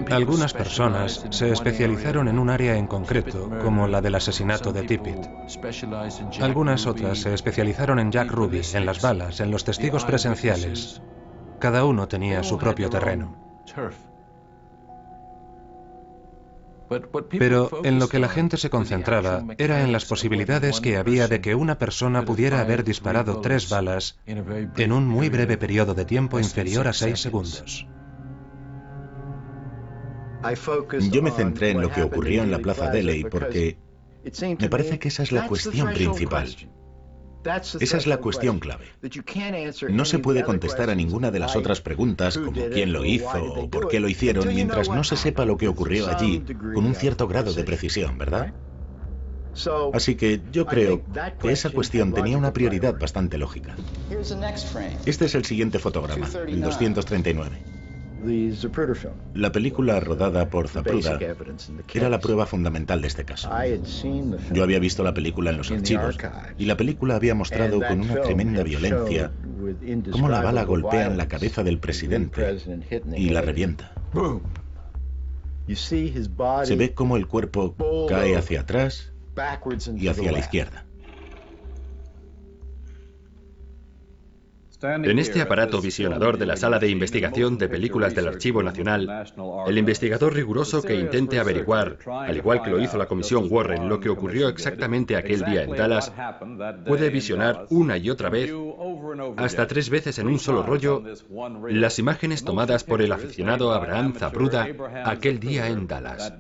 Algunas personas se especializaron en un área en concreto, como la del asesinato de Tippit. Algunas otras se especializaron en Jack Ruby, en las balas, en los testigos presenciales. Cada uno tenía su propio terreno. Pero en lo que la gente se concentraba era en las posibilidades que había de que una persona pudiera haber disparado 3 balas en un muy breve periodo de tiempo inferior a 6 segundos. Yo me centré en lo que ocurrió en la Plaza Deley porque me parece que esa es la cuestión principal. Esa es la cuestión clave. No se puede contestar a ninguna de las otras preguntas, como quién lo hizo o por qué lo hicieron, mientras no se sepa lo que ocurrió allí con un cierto grado de precisión, ¿verdad? Así que yo creo que esa cuestión tenía una prioridad bastante lógica. Este es el siguiente fotograma, el 239. La película rodada por Zapruder era la prueba fundamental de este caso. Yo había visto la película en los archivos y la película había mostrado con una tremenda violencia cómo la bala golpea en la cabeza del presidente y la revienta. Se ve cómo el cuerpo cae hacia atrás y hacia la izquierda. En este aparato visionador de la Sala de Investigación de Películas del Archivo Nacional, el investigador riguroso que intente averiguar, al igual que lo hizo la Comisión Warren, lo que ocurrió exactamente aquel día en Dallas, puede visionar una y otra vez, hasta 3 veces en un solo rollo, las imágenes tomadas por el aficionado Abraham Zapruder aquel día en Dallas.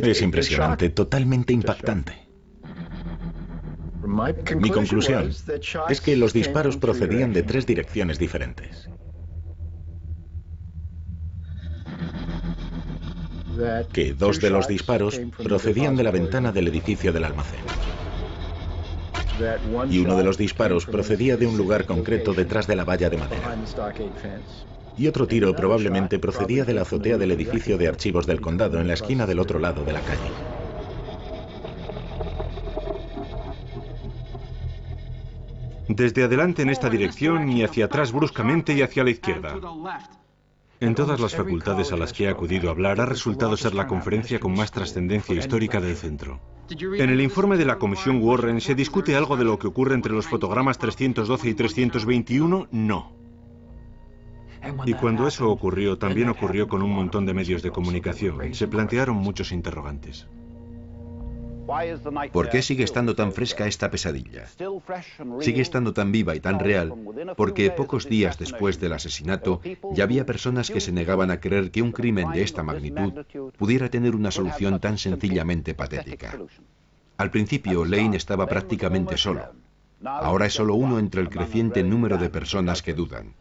Es impresionante, totalmente impactante. Mi conclusión es que los disparos procedían de 3 direcciones diferentes. Que 2 de los disparos procedían de la ventana del edificio del almacén. Y uno de los disparos procedía de un lugar concreto detrás de la valla de madera. Y otro tiro probablemente procedía de la azotea del edificio de archivos del condado, en la esquina del otro lado de la calle. Desde adelante en esta dirección y hacia atrás bruscamente y hacia la izquierda. En todas las facultades a las que he acudido a hablar ha resultado ser la conferencia con más trascendencia histórica del centro. En el informe de la Comisión Warren, ¿se discute algo de lo que ocurre entre los fotogramas 312 y 321? No. Y cuando eso ocurrió, también ocurrió con un montón de medios de comunicación. Se plantearon muchos interrogantes. ¿Por qué sigue estando tan fresca esta pesadilla? Sigue estando tan viva y tan real porque pocos días después del asesinato ya había personas que se negaban a creer que un crimen de esta magnitud pudiera tener una solución tan sencillamente patética. Al principio, Lane estaba prácticamente solo. Ahora es solo uno entre el creciente número de personas que dudan.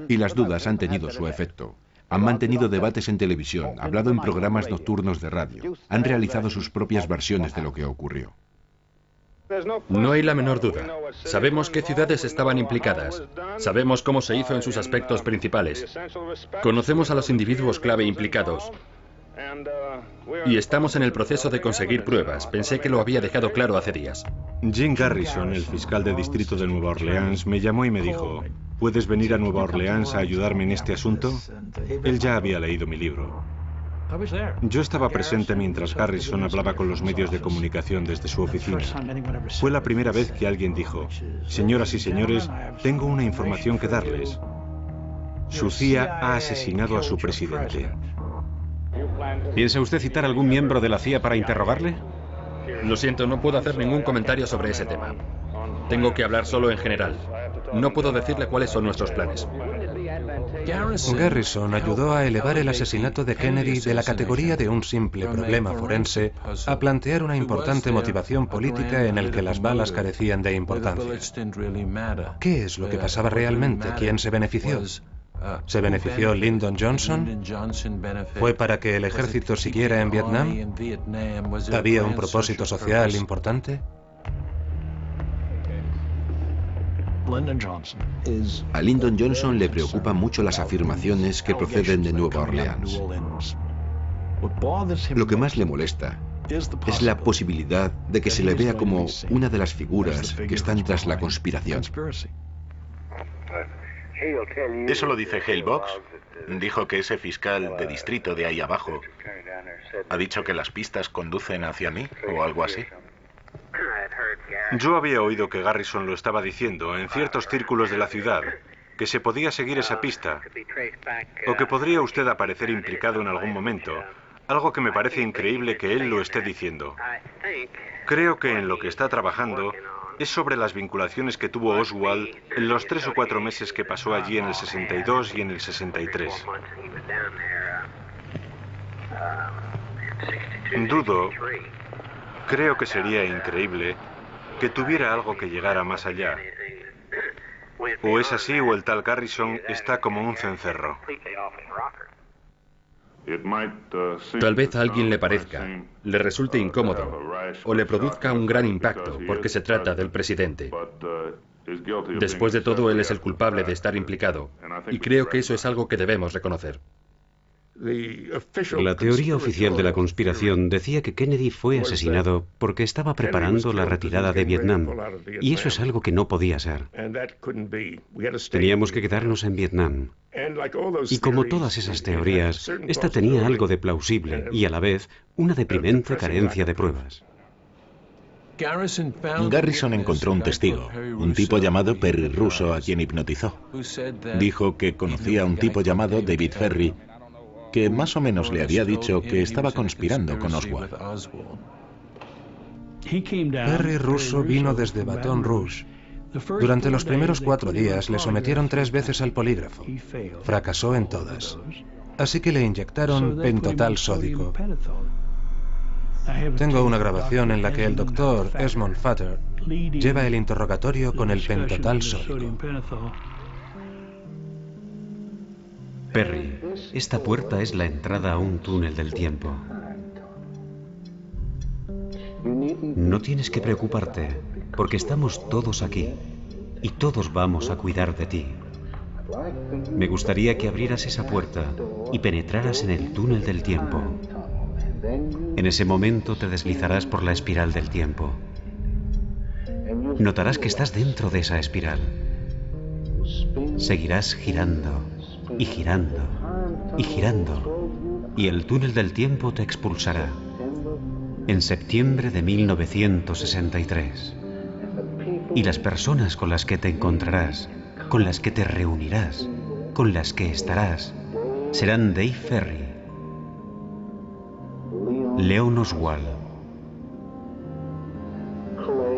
Y las dudas han tenido su efecto. Han mantenido debates en televisión, hablado en programas nocturnos de radio, han realizado sus propias versiones de lo que ocurrió. No hay la menor duda. Sabemos qué ciudades estaban implicadas. Sabemos cómo se hizo en sus aspectos principales. Conocemos a los individuos clave implicados. Y estamos en el proceso de conseguir pruebas. Pensé que lo había dejado claro hace días. Jim Garrison, el fiscal de distrito de Nueva Orleans, me llamó y me dijo: ¿puedes venir a Nueva Orleans a ayudarme en este asunto? Él ya había leído mi libro. Yo estaba presente mientras Garrison hablaba con los medios de comunicación desde su oficina. Fue la primera vez que alguien dijo: señoras y señores, tengo una información que darles. Su CIA ha asesinado a su presidente. ¿Piensa usted citar a algún miembro de la CIA para interrogarle? Lo siento, no puedo hacer ningún comentario sobre ese tema. Tengo que hablar solo en general. No puedo decirle cuáles son nuestros planes. Garrison ayudó a elevar el asesinato de Kennedy de la categoría de un simple problema forense a plantear una importante motivación política en el que las balas carecían de importancia. ¿Qué es lo que pasaba realmente? ¿Quién se benefició? ¿Se benefició Lyndon Johnson? ¿Fue para que el ejército siguiera en Vietnam? ¿Había un propósito social importante? A Lyndon Johnson le preocupan mucho las afirmaciones que proceden de Nueva Orleans. Lo que más le molesta es la posibilidad de que se le vea como una de las figuras que están tras la conspiración. ¿Eso lo dice Hale Box? Dijo que ese fiscal de distrito de ahí abajo ha dicho que las pistas conducen hacia mí o algo así. Yo había oído que Garrison lo estaba diciendo en ciertos círculos de la ciudad, que se podía seguir esa pista, o que podría usted aparecer implicado en algún momento, algo que me parece increíble que él lo esté diciendo. Creo que en lo que está trabajando es sobre las vinculaciones que tuvo Oswald en los 3 o 4 meses que pasó allí en el 62 y en el 63. Creo que sería increíble que tuviera algo que llegara más allá. O es así o el tal Garrison está como un cencerro. Tal vez a alguien le parezca, le resulte incómodo o le produzca un gran impacto porque se trata del presidente. Después de todo, él es el culpable de estar implicado y creo que eso es algo que debemos reconocer. La teoría oficial de la conspiración decía que Kennedy fue asesinado porque estaba preparando la retirada de Vietnam, y eso es algo que no podía ser. Teníamos que quedarnos en Vietnam. Y como todas esas teorías, esta tenía algo de plausible y a la vez una deprimente carencia de pruebas. Garrison encontró un testigo, un tipo llamado Perry Russo, a quien hipnotizó. Dijo que conocía a un tipo llamado David Ferry, que más o menos le había dicho que estaba conspirando con Oswald. Perry Russo vino desde Baton Rouge. Durante los primeros 4 días le sometieron 3 veces al polígrafo. Fracasó en todas. Así que le inyectaron pentotal sódico. Tengo una grabación en la que el doctor Esmond Futter lleva el interrogatorio con el pentotal sódico. Perry, esta puerta es la entrada a un túnel del tiempo. No tienes que preocuparte, porque estamos todos aquí y todos vamos a cuidar de ti. Me gustaría que abrieras esa puerta y penetraras en el túnel del tiempo. En ese momento te deslizarás por la espiral del tiempo. Notarás que estás dentro de esa espiral. Seguirás girando y girando y girando, y el túnel del tiempo te expulsará. En septiembre de 1963. Y las personas con las que te encontrarás, con las que te reunirás, con las que estarás, serán Dave Ferry, Leon Oswald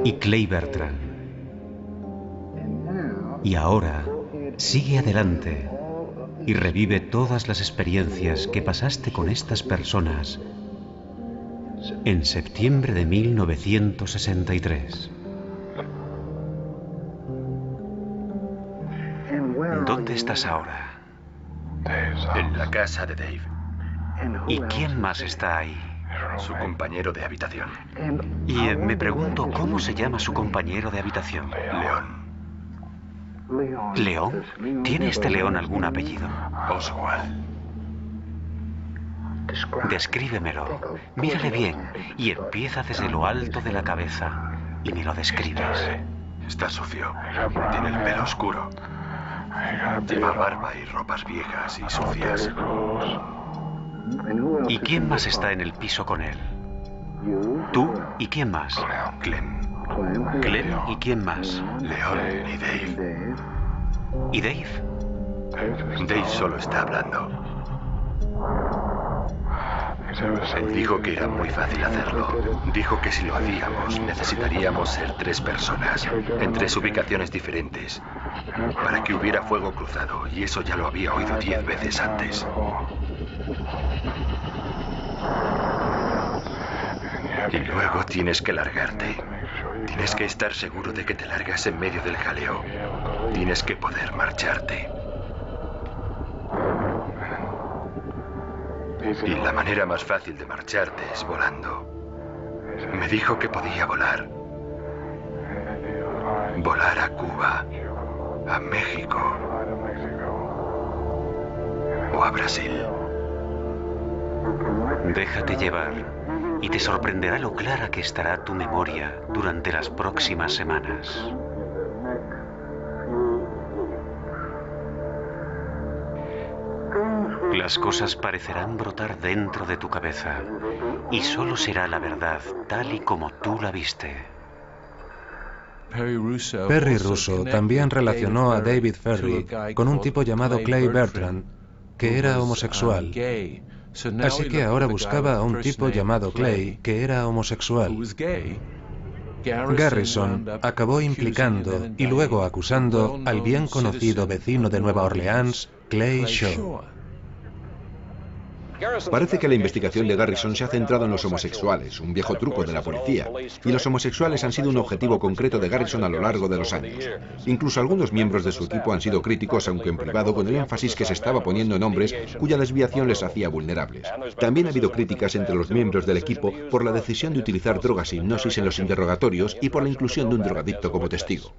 y Clay Bertrand. Y ahora, sigue adelante y revive todas las experiencias que pasaste con estas personas en septiembre de 1963. ¿Dónde estás ahora? En la casa de Dave. ¿Y quién más está ahí? Su compañero de habitación. Y me pregunto, ¿cómo se llama su compañero de habitación? León. ¿León? ¿Tiene este León algún apellido? Oswald. Descríbemelo. Mírale bien y empieza desde lo alto de la cabeza y me lo describes. Está sucio. Tiene el pelo oscuro. Lleva barba y ropas viejas y sucias. ¿Y quién más está en el piso con él? ¿Tú y quién más? Clem. ¿Clem y quién más? León y Dave. ¿Y Dave? Dave solo está hablando. Él dijo que era muy fácil hacerlo. Dijo que si lo hacíamos, necesitaríamos ser 3 personas, en 3 ubicaciones diferentes, para que hubiera fuego cruzado, y eso ya lo había oído 10 veces antes. Y luego tienes que largarte. Tienes que estar seguro de que te largas en medio del jaleo. Tienes que poder marcharte. Y la manera más fácil de marcharte es volando. Me dijo que podía volar. Volar a Cuba, a México o a Brasil. Déjate llevar y te sorprenderá lo clara que estará tu memoria durante las próximas semanas. Las cosas parecerán brotar dentro de tu cabeza y solo será la verdad tal y como tú la viste. Perry Russo también relacionó a David Ferrie con un tipo llamado Clay Bertrand, que era homosexual. Así que ahora buscaba a un tipo llamado Clay, que era homosexual. Garrison acabó implicando y luego acusando al bien conocido vecino de Nueva Orleans, Clay Shaw. Parece que la investigación de Garrison se ha centrado en los homosexuales, un viejo truco de la policía, y los homosexuales han sido un objetivo concreto de Garrison a lo largo de los años. Incluso algunos miembros de su equipo han sido críticos, aunque en privado, con el énfasis que se estaba poniendo en hombres cuya desviación les hacía vulnerables. También ha habido críticas entre los miembros del equipo por la decisión de utilizar drogas y hipnosis en los interrogatorios y por la inclusión de un drogadicto como testigo.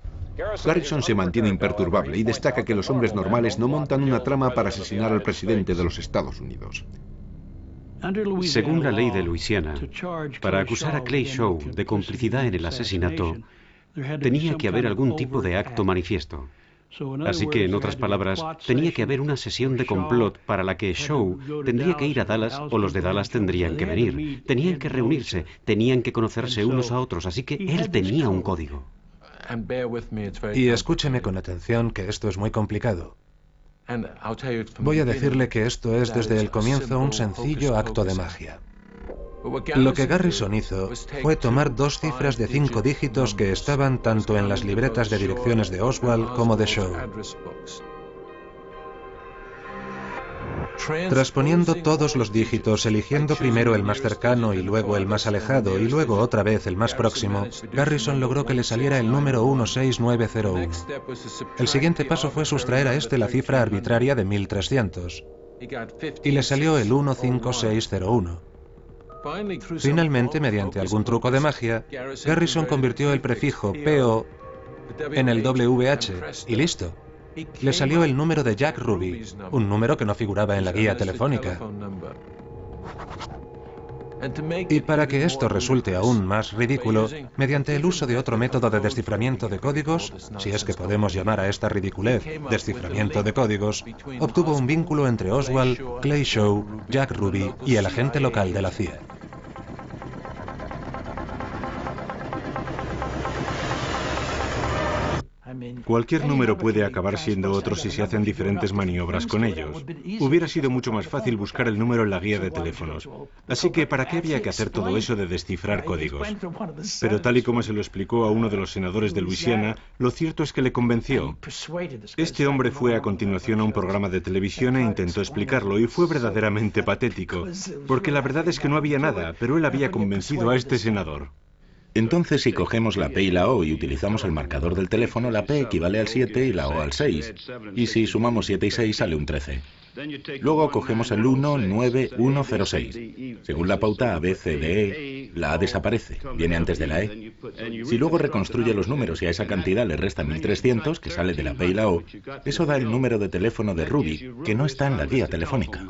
Garrison se mantiene imperturbable y destaca que los hombres normales no montan una trama para asesinar al presidente de los Estados Unidos. Según la ley de Luisiana, para acusar a Clay Shaw de complicidad en el asesinato, tenía que haber algún tipo de acto manifiesto. Así que, en otras palabras, tenía que haber una sesión de complot para la que Shaw tendría que ir a Dallas o los de Dallas tendrían que venir. Tenían que reunirse, tenían que conocerse unos a otros, así que él tenía un código. Y escúcheme con atención que esto es muy complicado. Voy a decirle que esto es desde el comienzo un sencillo acto de magia. Lo que Garrison hizo fue tomar dos cifras de 5 dígitos que estaban tanto en las libretas de direcciones de Oswald como de Shaw. Trasponiendo todos los dígitos, eligiendo primero el más cercano y luego el más alejado y luego otra vez el más próximo, Garrison logró que le saliera el número 16901. El siguiente paso fue sustraer a este la cifra arbitraria de 1300 y le salió el 15601. Finalmente, mediante algún truco de magia, Garrison convirtió el prefijo PO en el WH y listo. Le salió el número de Jack Ruby, un número que no figuraba en la guía telefónica. Y para que esto resulte aún más ridículo, mediante el uso de otro método de desciframiento de códigos, si es que podemos llamar a esta ridiculez desciframiento de códigos, obtuvo un vínculo entre Oswald, Clay Shaw, Jack Ruby y el agente local de la CIA. Cualquier número puede acabar siendo otro si se hacen diferentes maniobras con ellos. Hubiera sido mucho más fácil buscar el número en la guía de teléfonos. Así que, ¿para qué había que hacer todo eso de descifrar códigos? Pero tal y como se lo explicó a uno de los senadores de Luisiana, lo cierto es que le convenció. Este hombre fue a continuación a un programa de televisión e intentó explicarlo, y fue verdaderamente patético, porque la verdad es que no había nada, pero él había convencido a este senador. Entonces, si cogemos la P y la O y utilizamos el marcador del teléfono, la P equivale al 7 y la O al 6. Y si sumamos 7 y 6 sale un 13. Luego cogemos el 19106. Según la pauta A, B, C, D, E, la A desaparece, viene antes de la E. Si luego reconstruye los números y a esa cantidad le resta 1300, que sale de la P y la O, eso da el número de teléfono de Ruby, que no está en la guía telefónica.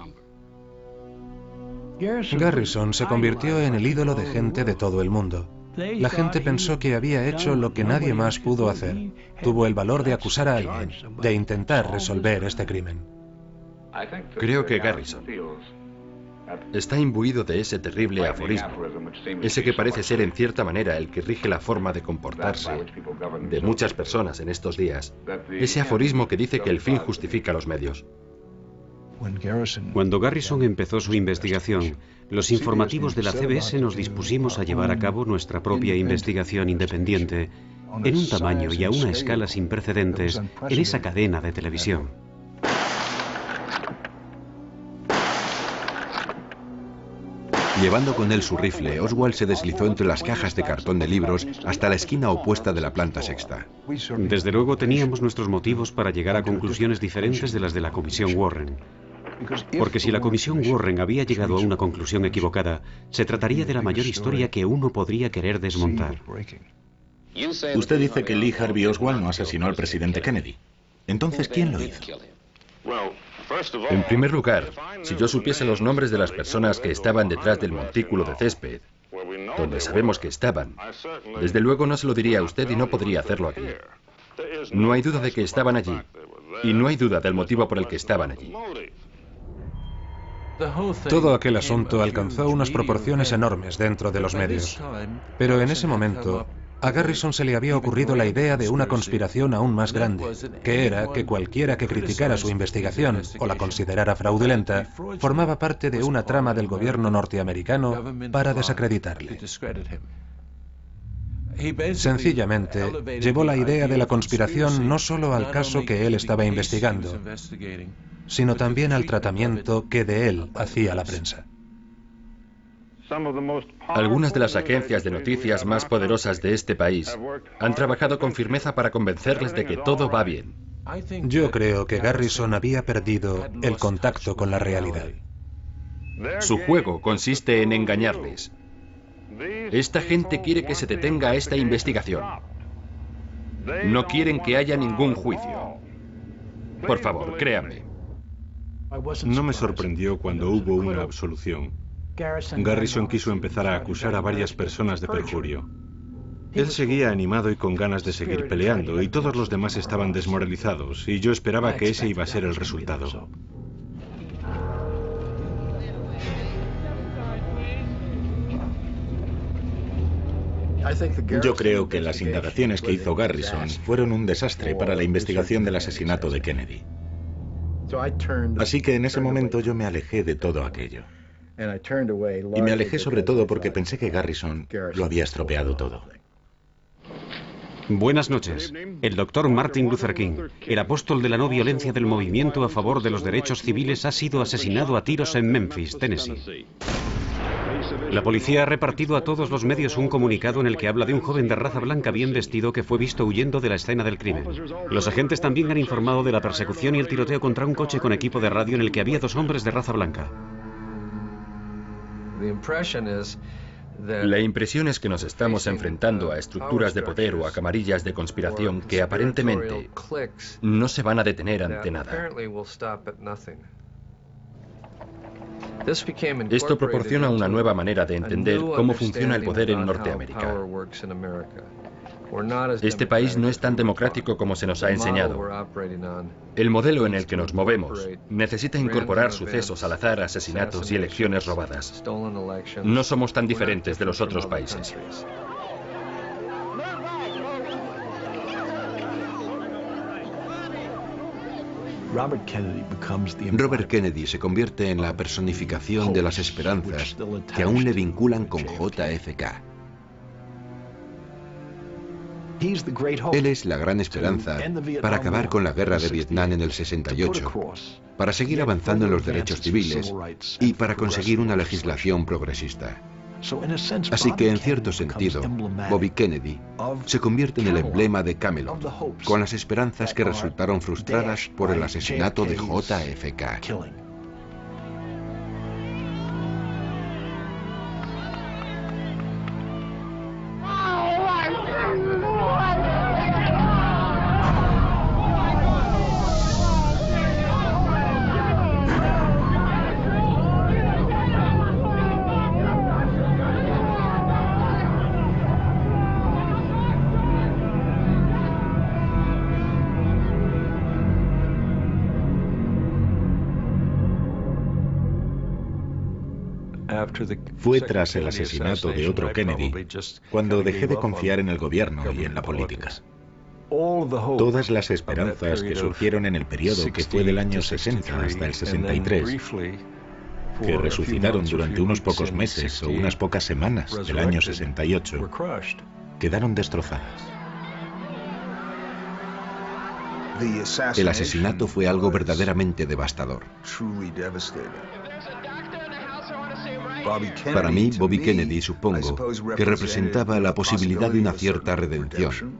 Garrison se convirtió en el ídolo de gente de todo el mundo. La gente pensó que había hecho lo que nadie más pudo hacer. Tuvo el valor de acusar a alguien, de intentar resolver este crimen. Creo que Garrison está imbuido de ese terrible aforismo, ese que parece ser en cierta manera el que rige la forma de comportarse de muchas personas en estos días. Ese aforismo que dice que el fin justifica los medios. Cuando Garrison empezó su investigación, los informativos de la CBS nos dispusimos a llevar a cabo nuestra propia investigación independiente, en un tamaño y a una escala sin precedentes en esa cadena de televisión. Llevando con él su rifle, Oswald se deslizó entre las cajas de cartón de libros hasta la esquina opuesta de la planta sexta. Desde luego teníamos nuestros motivos para llegar a conclusiones diferentes de las de la Comisión Warren. Porque si la comisión Warren había llegado a una conclusión equivocada, se trataría de la mayor historia que uno podría querer desmontar. Usted dice que Lee Harvey Oswald no asesinó al presidente Kennedy. Entonces, ¿quién lo hizo? En primer lugar, si yo supiese los nombres de las personas que estaban detrás del montículo de césped, donde sabemos que estaban, desde luego no se lo diría a usted y no podría hacerlo aquí. No hay duda de que estaban allí, y no hay duda del motivo por el que estaban allí. Todo aquel asunto alcanzó unas proporciones enormes dentro de los medios. Pero en ese momento, a Garrison se le había ocurrido la idea de una conspiración aún más grande, que era que cualquiera que criticara su investigación o la considerara fraudulenta, formaba parte de una trama del gobierno norteamericano para desacreditarle. Sencillamente, llevó la idea de la conspiración no solo al caso que él estaba investigando, sino también al tratamiento que de él hacía la prensa. Algunas de las agencias de noticias más poderosas de este país han trabajado con firmeza para convencerles de que todo va bien. Yo creo que Garrison había perdido el contacto con la realidad. Su juego consiste en engañarles. Esta gente quiere que se detenga esta investigación. No quieren que haya ningún juicio. Por favor, créanme. No me sorprendió cuando hubo una absolución. Garrison quiso empezar a acusar a varias personas de perjurio. Él seguía animado y con ganas de seguir peleando, y todos los demás estaban desmoralizados, y yo esperaba que ese iba a ser el resultado. Yo creo que las indagaciones que hizo Garrison fueron un desastre para la investigación del asesinato de Kennedy. Así que en ese momento yo me alejé de todo aquello. Y me alejé sobre todo porque pensé que Garrison lo había estropeado todo. Buenas noches. El doctor Martin Luther King, el apóstol de la no violencia del movimiento a favor de los derechos civiles, ha sido asesinado a tiros en Memphis, Tennessee. La policía ha repartido a todos los medios un comunicado en el que habla de un joven de raza blanca bien vestido que fue visto huyendo de la escena del crimen. Los agentes también han informado de la persecución y el tiroteo contra un coche con equipo de radio en el que había 2 hombres de raza blanca. La impresión es que nos estamos enfrentando a estructuras de poder o a camarillas de conspiración que aparentemente no se van a detener ante nada. Esto proporciona una nueva manera de entender cómo funciona el poder en Norteamérica. Este país no es tan democrático como se nos ha enseñado. El modelo en el que nos movemos necesita incorporar sucesos al azar, asesinatos y elecciones robadas. No somos tan diferentes de los otros países. Robert Kennedy se convierte en la personificación de las esperanzas que aún le vinculan con JFK. Él es la gran esperanza para acabar con la guerra de Vietnam en el 68, para seguir avanzando en los derechos civiles y para conseguir una legislación progresista. Así que, en cierto sentido, Bobby Kennedy se convierte en el emblema de Camelot, con las esperanzas que resultaron frustradas por el asesinato de JFK. Fue tras el asesinato de otro Kennedy cuando dejé de confiar en el gobierno y en la política. Todas las esperanzas que surgieron en el periodo que fue del año 60 hasta el 63, que resucitaron durante unos pocos meses o unas pocas semanas del año 68, quedaron destrozadas. El asesinato fue algo verdaderamente devastador. Para mí, Bobby Kennedy, supongo, que representaba la posibilidad de una cierta redención.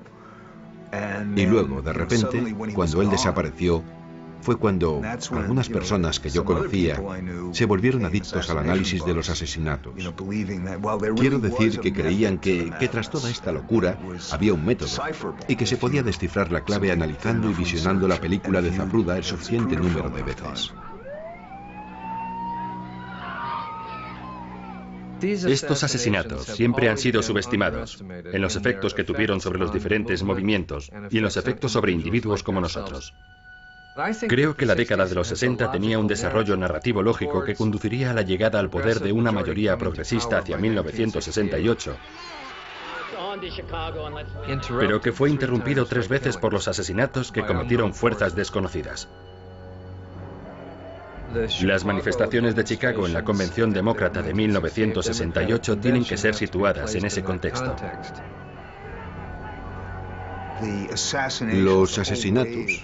Y luego, de repente, cuando él desapareció, fue cuando algunas personas que yo conocía se volvieron adictos al análisis de los asesinatos. Quiero decir que creían que tras toda esta locura había un método y que se podía descifrar la clave analizando y visionando la película de Zapruder el suficiente número de veces. Estos asesinatos siempre han sido subestimados en los efectos que tuvieron sobre los diferentes movimientos y en los efectos sobre individuos como nosotros. Creo que la década de los 60 tenía un desarrollo narrativo lógico que conduciría a la llegada al poder de una mayoría progresista hacia 1968, pero que fue interrumpido 3 veces por los asesinatos que cometieron fuerzas desconocidas. Las manifestaciones de Chicago en la Convención Demócrata de 1968 tienen que ser situadas en ese contexto. Los asesinatos,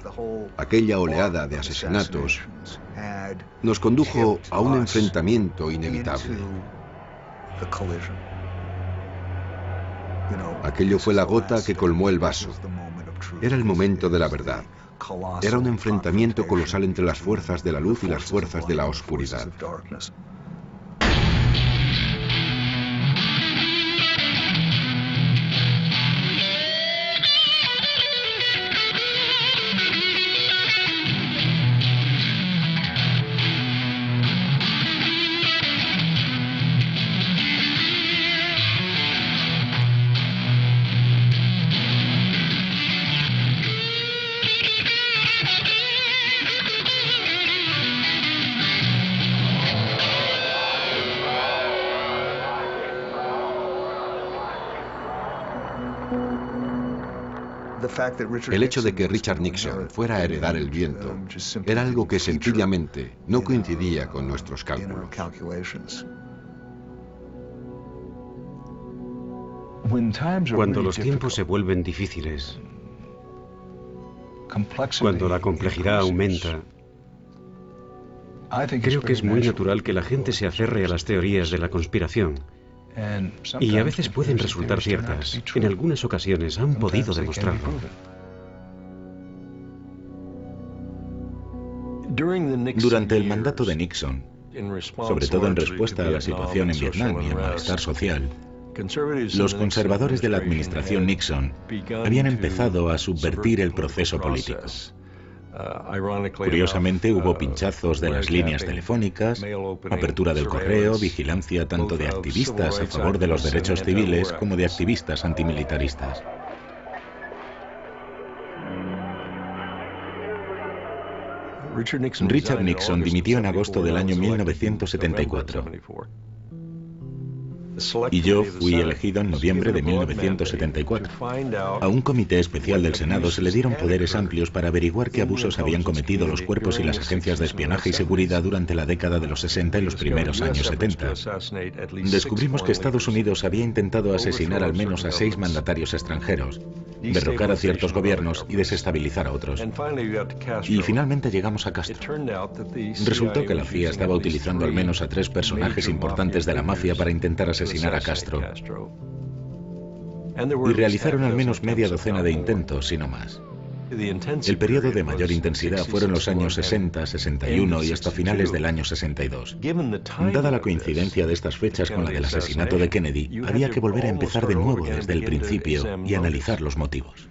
aquella oleada de asesinatos, nos condujo a un enfrentamiento inevitable. Aquello fue la gota que colmó el vaso. Era el momento de la verdad. Era un enfrentamiento colosal entre las fuerzas de la luz y las fuerzas de la oscuridad. El hecho de que Richard Nixon fuera a heredar el viento era algo que sencillamente no coincidía con nuestros cálculos. Cuando los tiempos se vuelven difíciles, cuando la complejidad aumenta, creo que es muy natural que la gente se aferre a las teorías de la conspiración. Y a veces pueden resultar ciertas. En algunas ocasiones han podido demostrarlo. Durante el mandato de Nixon, sobre todo en respuesta a la situación en Vietnam y el malestar social, los conservadores de la administración Nixon habían empezado a subvertir el proceso político. Curiosamente, hubo pinchazos de las líneas telefónicas, apertura del correo, vigilancia tanto de activistas a favor de los derechos civiles como de activistas antimilitaristas. Richard Nixon dimitió en agosto del año 1974. Y yo fui elegido en noviembre de 1974. A un comité especial del Senado se le dieron poderes amplios para averiguar qué abusos habían cometido los cuerpos y las agencias de espionaje y seguridad durante la década de los 60 y los primeros años 70. Descubrimos que Estados Unidos había intentado asesinar al menos a 6 mandatarios extranjeros, derrocar a ciertos gobiernos y desestabilizar a otros. Y finalmente llegamos a Castro. Resultó que la CIA estaba utilizando al menos a 3 personajes importantes de la mafia para intentar asesinar a Castro. Y realizaron al menos media docena de intentos, si no más. El periodo de mayor intensidad fueron los años 60, 61 y hasta finales del año 62. Dada la coincidencia de estas fechas con la del asesinato de Kennedy, había que volver a empezar de nuevo desde el principio y analizar los motivos.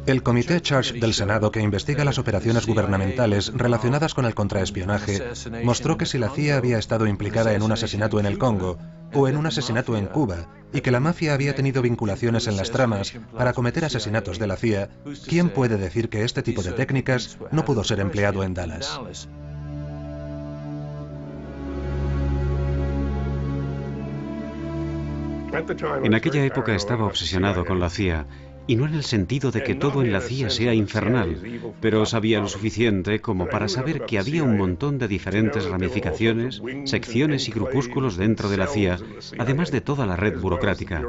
El Comité Church del Senado, que investiga las operaciones gubernamentales relacionadas con el contraespionaje, mostró que si la CIA había estado implicada en un asesinato en el Congo o en un asesinato en Cuba y que la mafia había tenido vinculaciones en las tramas para cometer asesinatos de la CIA, ¿quién puede decir que este tipo de técnicas no pudo ser empleado en Dallas? En aquella época estaba obsesionado con la CIA, y no en el sentido de que todo en la CIA sea infernal, pero sabía lo suficiente como para saber que había un montón de diferentes ramificaciones, secciones y grupúsculos dentro de la CIA, además de toda la red burocrática.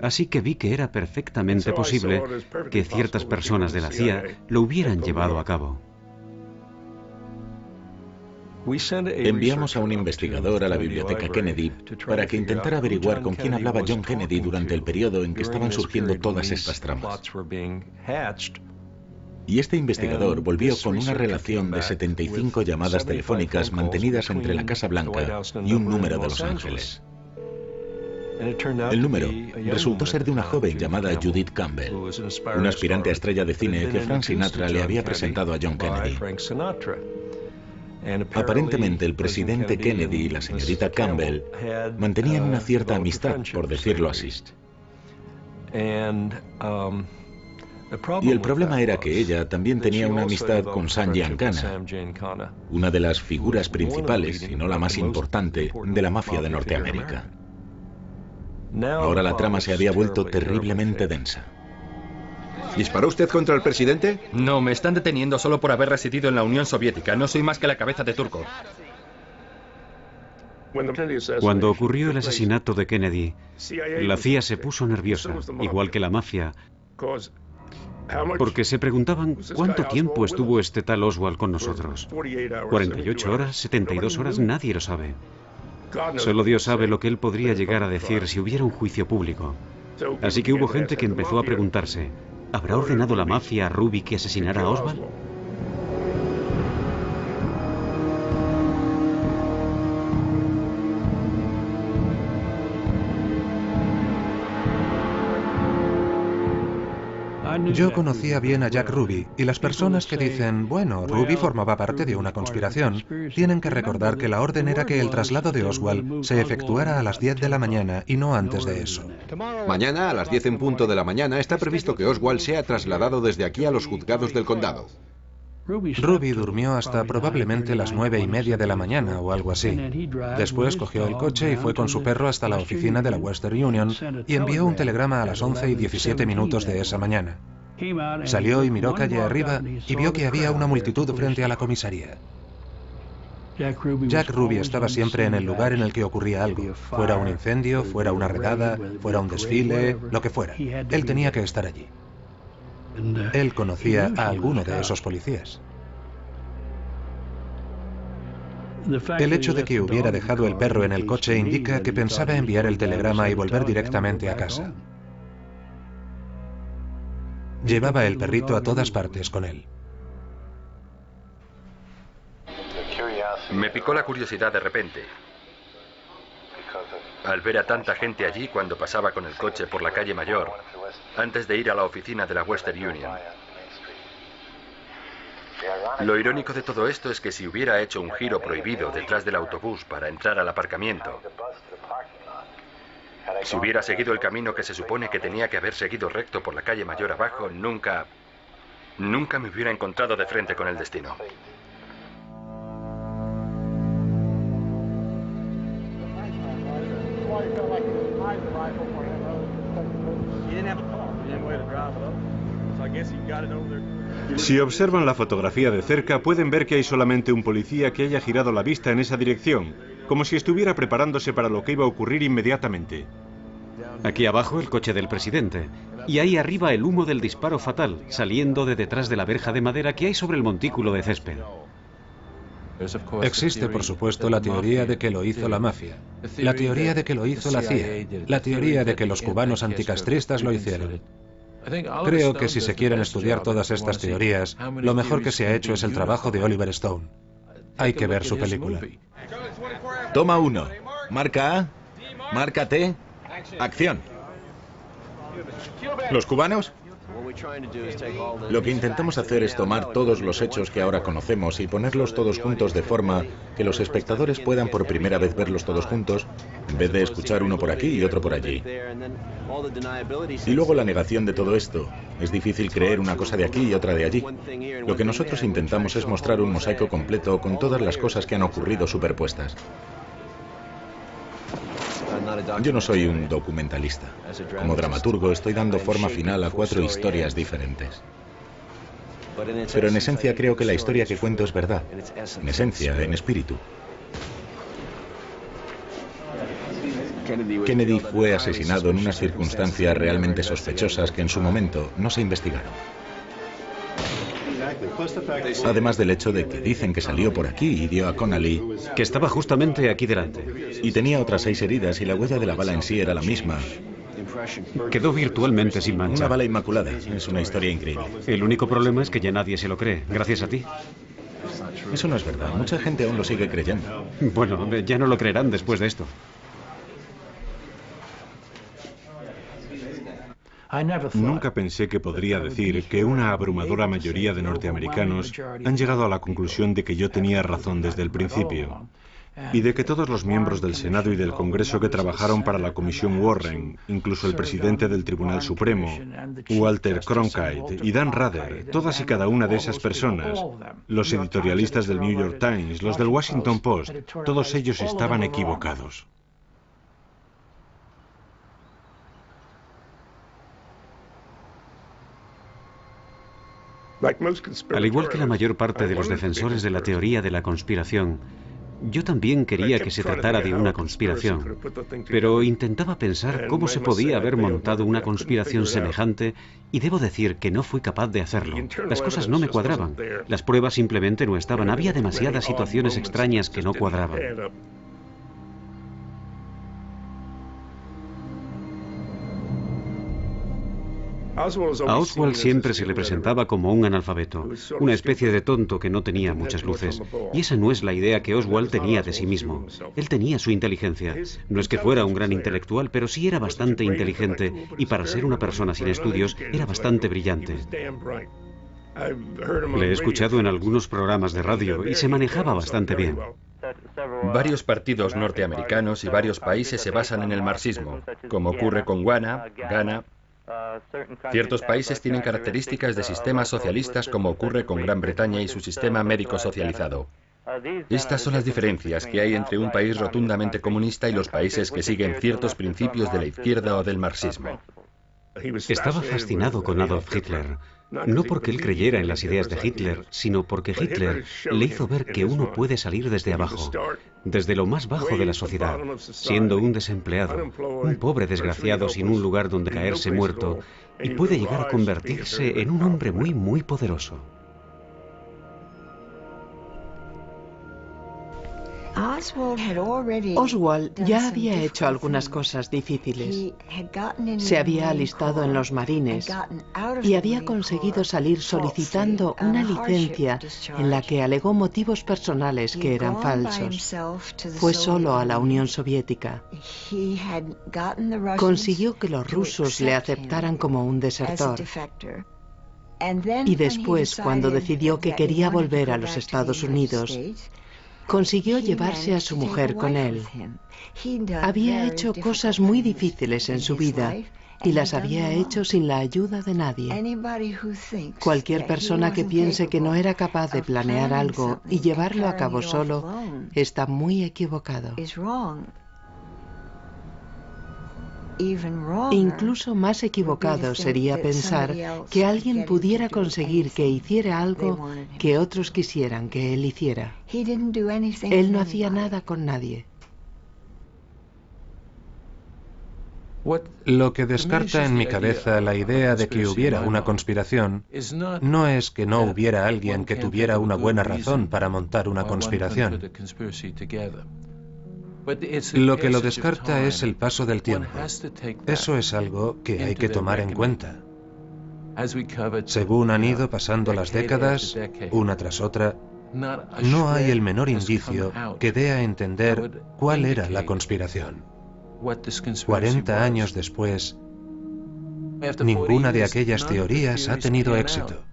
Así que vi que era perfectamente posible que ciertas personas de la CIA lo hubieran llevado a cabo. Enviamos a un investigador a la biblioteca Kennedy para que intentara averiguar con quién hablaba John Kennedy durante el periodo en que estaban surgiendo todas estas tramas. Y este investigador volvió con una relación de 75 llamadas telefónicas mantenidas entre la Casa Blanca y un número de Los Ángeles. El número resultó ser de una joven llamada Judith Campbell, una aspirante a estrella de cine que Frank Sinatra le había presentado a John Kennedy. Aparentemente el presidente Kennedy y la señorita Campbell mantenían una cierta amistad, por decirlo así. Y el problema era que ella también tenía una amistad con Sam Giancana, una de las figuras principales, si no la más importante, de la mafia de Norteamérica. Ahora la trama se había vuelto terriblemente densa. ¿Disparó usted contra el presidente? No, me están deteniendo solo por haber residido en la Unión Soviética. No soy más que la cabeza de turco. Cuando ocurrió el asesinato de Kennedy, la CIA se puso nerviosa, igual que la mafia, porque se preguntaban cuánto tiempo estuvo este tal Oswald con nosotros. 48 horas, 72 horas, nadie lo sabe. Solo Dios sabe lo que él podría llegar a decir si hubiera un juicio público. Así que hubo gente que empezó a preguntarse, ¿habrá ordenado la mafia a Ruby que asesinara a Oswald? Yo conocía bien a Jack Ruby, y las personas que dicen, bueno, Ruby formaba parte de una conspiración, tienen que recordar que la orden era que el traslado de Oswald se efectuara a las 10 de la mañana y no antes de eso. Mañana, a las 10 en punto de la mañana, está previsto que Oswald sea trasladado desde aquí a los juzgados del condado. Ruby durmió hasta probablemente las 9:30 de la mañana o algo así. Después cogió el coche y fue con su perro hasta la oficina de la Western Union y envió un telegrama a las 11:17 de esa mañana. Salió y miró calle arriba y vio que había una multitud frente a la comisaría. Jack Ruby estaba siempre en el lugar en el que ocurría algo, fuera un incendio, fuera una redada, fuera un desfile, lo que fuera. Él tenía que estar allí. Él conocía a alguno de esos policías. El hecho de que hubiera dejado el perro en el coche indica que pensaba enviar el telegrama y volver directamente a casa. Llevaba el perrito a todas partes con él. Me picó la curiosidad de repente, al ver a tanta gente allí cuando pasaba con el coche por la calle Mayor, antes de ir a la oficina de la Western Union. Lo irónico de todo esto es que si hubiera hecho un giro prohibido detrás del autobús para entrar al aparcamiento, si hubiera seguido el camino que se supone que tenía que haber seguido recto por la calle Mayor abajo, nunca me hubiera encontrado de frente con el destino. Si observan la fotografía de cerca, pueden ver que hay solamente un policía que haya girado la vista en esa dirección, como si estuviera preparándose para lo que iba a ocurrir inmediatamente. Aquí abajo el coche del presidente, y ahí arriba el humo del disparo fatal, saliendo de detrás de la verja de madera que hay sobre el montículo de césped. Existe, por supuesto, la teoría de que lo hizo la mafia, la teoría de que lo hizo la CIA, la teoría de que los cubanos anticastristas lo hicieron. Creo que si se quieren estudiar todas estas teorías, lo mejor que se ha hecho es el trabajo de Oliver Stone. Hay que ver su película. Toma 1. Marca A. Marca T. Acción. ¿Los cubanos? Lo que intentamos hacer es tomar todos los hechos que ahora conocemos y ponerlos todos juntos de forma que los espectadores puedan por primera vez verlos todos juntos, en vez de escuchar uno por aquí y otro por allí. Y luego la negación de todo esto. Es difícil creer una cosa de aquí y otra de allí. Lo que nosotros intentamos es mostrar un mosaico completo con todas las cosas que han ocurrido superpuestas. Yo no soy un documentalista. Como dramaturgo estoy dando forma final a 4 historias diferentes. Pero en esencia creo que la historia que cuento es verdad. En esencia, en espíritu. Kennedy fue asesinado en unas circunstancias realmente sospechosas que en su momento no se investigaron. Además del hecho de que dicen que salió por aquí y dio a Connolly, que estaba justamente aquí delante. Y tenía otras 6 heridas y la huella de la bala en sí era la misma. Quedó virtualmente sin mancha. Una bala inmaculada. Es una historia increíble. El único problema es que ya nadie se lo cree, gracias a ti. Eso no es verdad. Mucha gente aún lo sigue creyendo. Bueno, ya no lo creerán después de esto. Nunca pensé que podría decir que una abrumadora mayoría de norteamericanos han llegado a la conclusión de que yo tenía razón desde el principio, y de que todos los miembros del Senado y del Congreso que trabajaron para la Comisión Warren, incluso el presidente del Tribunal Supremo, Walter Cronkite y Dan Rather, todas y cada una de esas personas, los editorialistas del New York Times, los del Washington Post, todos ellos estaban equivocados. Al igual que la mayor parte de los defensores de la teoría de la conspiración, yo también quería que se tratara de una conspiración, pero intentaba pensar cómo se podía haber montado una conspiración semejante y debo decir que no fui capaz de hacerlo. Las cosas no me cuadraban, las pruebas simplemente no estaban, había demasiadas situaciones extrañas que no cuadraban. A Oswald siempre se le presentaba como un analfabeto, una especie de tonto que no tenía muchas luces. Y esa no es la idea que Oswald tenía de sí mismo. Él tenía su inteligencia. No es que fuera un gran intelectual, pero sí era bastante inteligente y para ser una persona sin estudios era bastante brillante. Le he escuchado en algunos programas de radio y se manejaba bastante bien. Varios partidos norteamericanos y varios países se basan en el marxismo, como ocurre con Ghana. Ciertos países tienen características de sistemas socialistas como ocurre con Gran Bretaña y su sistema médico socializado. Estas son las diferencias que hay entre un país rotundamente comunista y los países que siguen ciertos principios de la izquierda o del marxismo. Estaba fascinado con Adolf Hitler, no porque él creyera en las ideas de Hitler, sino porque Hitler le hizo ver que uno puede salir desde abajo, desde lo más bajo de la sociedad, siendo un desempleado, un pobre desgraciado sin un lugar donde caerse muerto, y puede llegar a convertirse en un hombre muy, muy poderoso. Oswald ya había hecho algunas cosas difíciles. Se había alistado en los marines y había conseguido salir solicitando una licencia en la que alegó motivos personales que eran falsos. Fue solo a la Unión Soviética. Consiguió que los rusos le aceptaran como un desertor. Y después, cuando decidió que quería volver a los Estados Unidos, consiguió llevarse a su mujer con él. Había hecho cosas muy difíciles en su vida y las había hecho sin la ayuda de nadie. Cualquier persona que piense que no era capaz de planear algo y llevarlo a cabo solo está muy equivocado. Incluso más equivocado sería pensar que alguien pudiera conseguir que hiciera algo que otros quisieran que él hiciera. Él no hacía nada con nadie. Lo que descarta en mi cabeza la idea de que hubiera una conspiración no es que no hubiera alguien que tuviera una buena razón para montar una conspiración. Lo que lo descarta es el paso del tiempo. Eso es algo que hay que tomar en cuenta. Según han ido pasando las décadas, una tras otra, no hay el menor indicio que dé a entender cuál era la conspiración. 40 años después, ninguna de aquellas teorías ha tenido éxito.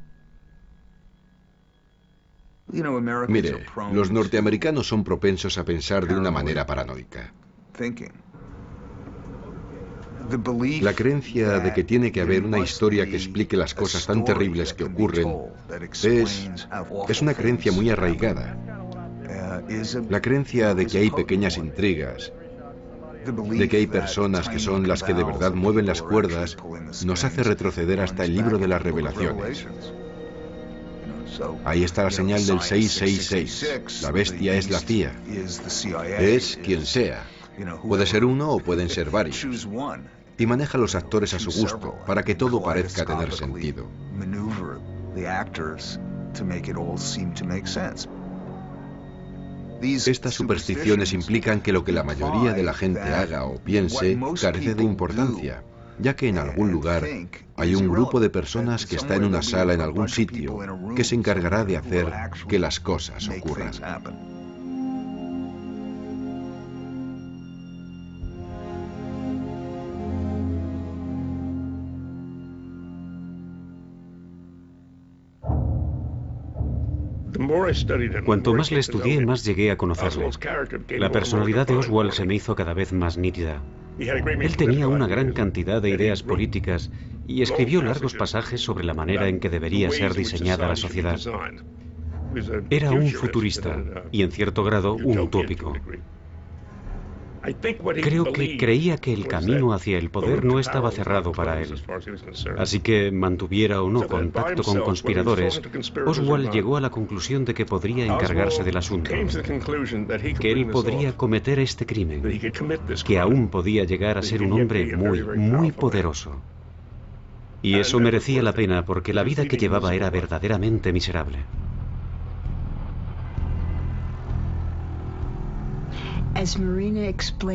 Mire, los norteamericanos son propensos a pensar de una manera paranoica. La creencia de que tiene que haber una historia que explique las cosas tan terribles que ocurren es una creencia muy arraigada. La creencia de que hay pequeñas intrigas, de que hay personas que son las que de verdad mueven las cuerdas, nos hace retroceder hasta el libro de las revelaciones. Ahí está la señal del 666. La bestia es la CIA. Es quien sea. Puede ser uno o pueden ser varios. Y maneja a los actores a su gusto, para que todo parezca tener sentido. Estas supersticiones implican que lo que la mayoría de la gente haga o piense carece de importancia. ya que en algún lugar hay un grupo de personas que está en una sala en algún sitio que se encargará de hacer que las cosas ocurran. Cuanto más le estudié, más llegué a conocerle. La personalidad de Oswald se me hizo cada vez más nítida. Él tenía una gran cantidad de ideas políticas y escribió largos pasajes sobre la manera en que debería ser diseñada la sociedad. Era un futurista y, en cierto grado, un utópico. Creo que creía que el camino hacia el poder no estaba cerrado para él. Así que, mantuviera o no contacto con conspiradores, Oswald llegó a la conclusión de que podría encargarse del asunto, que él podría cometer este crimen, que aún podía llegar a ser un hombre muy poderoso. Y eso merecía la pena porque la vida que llevaba era verdaderamente miserable.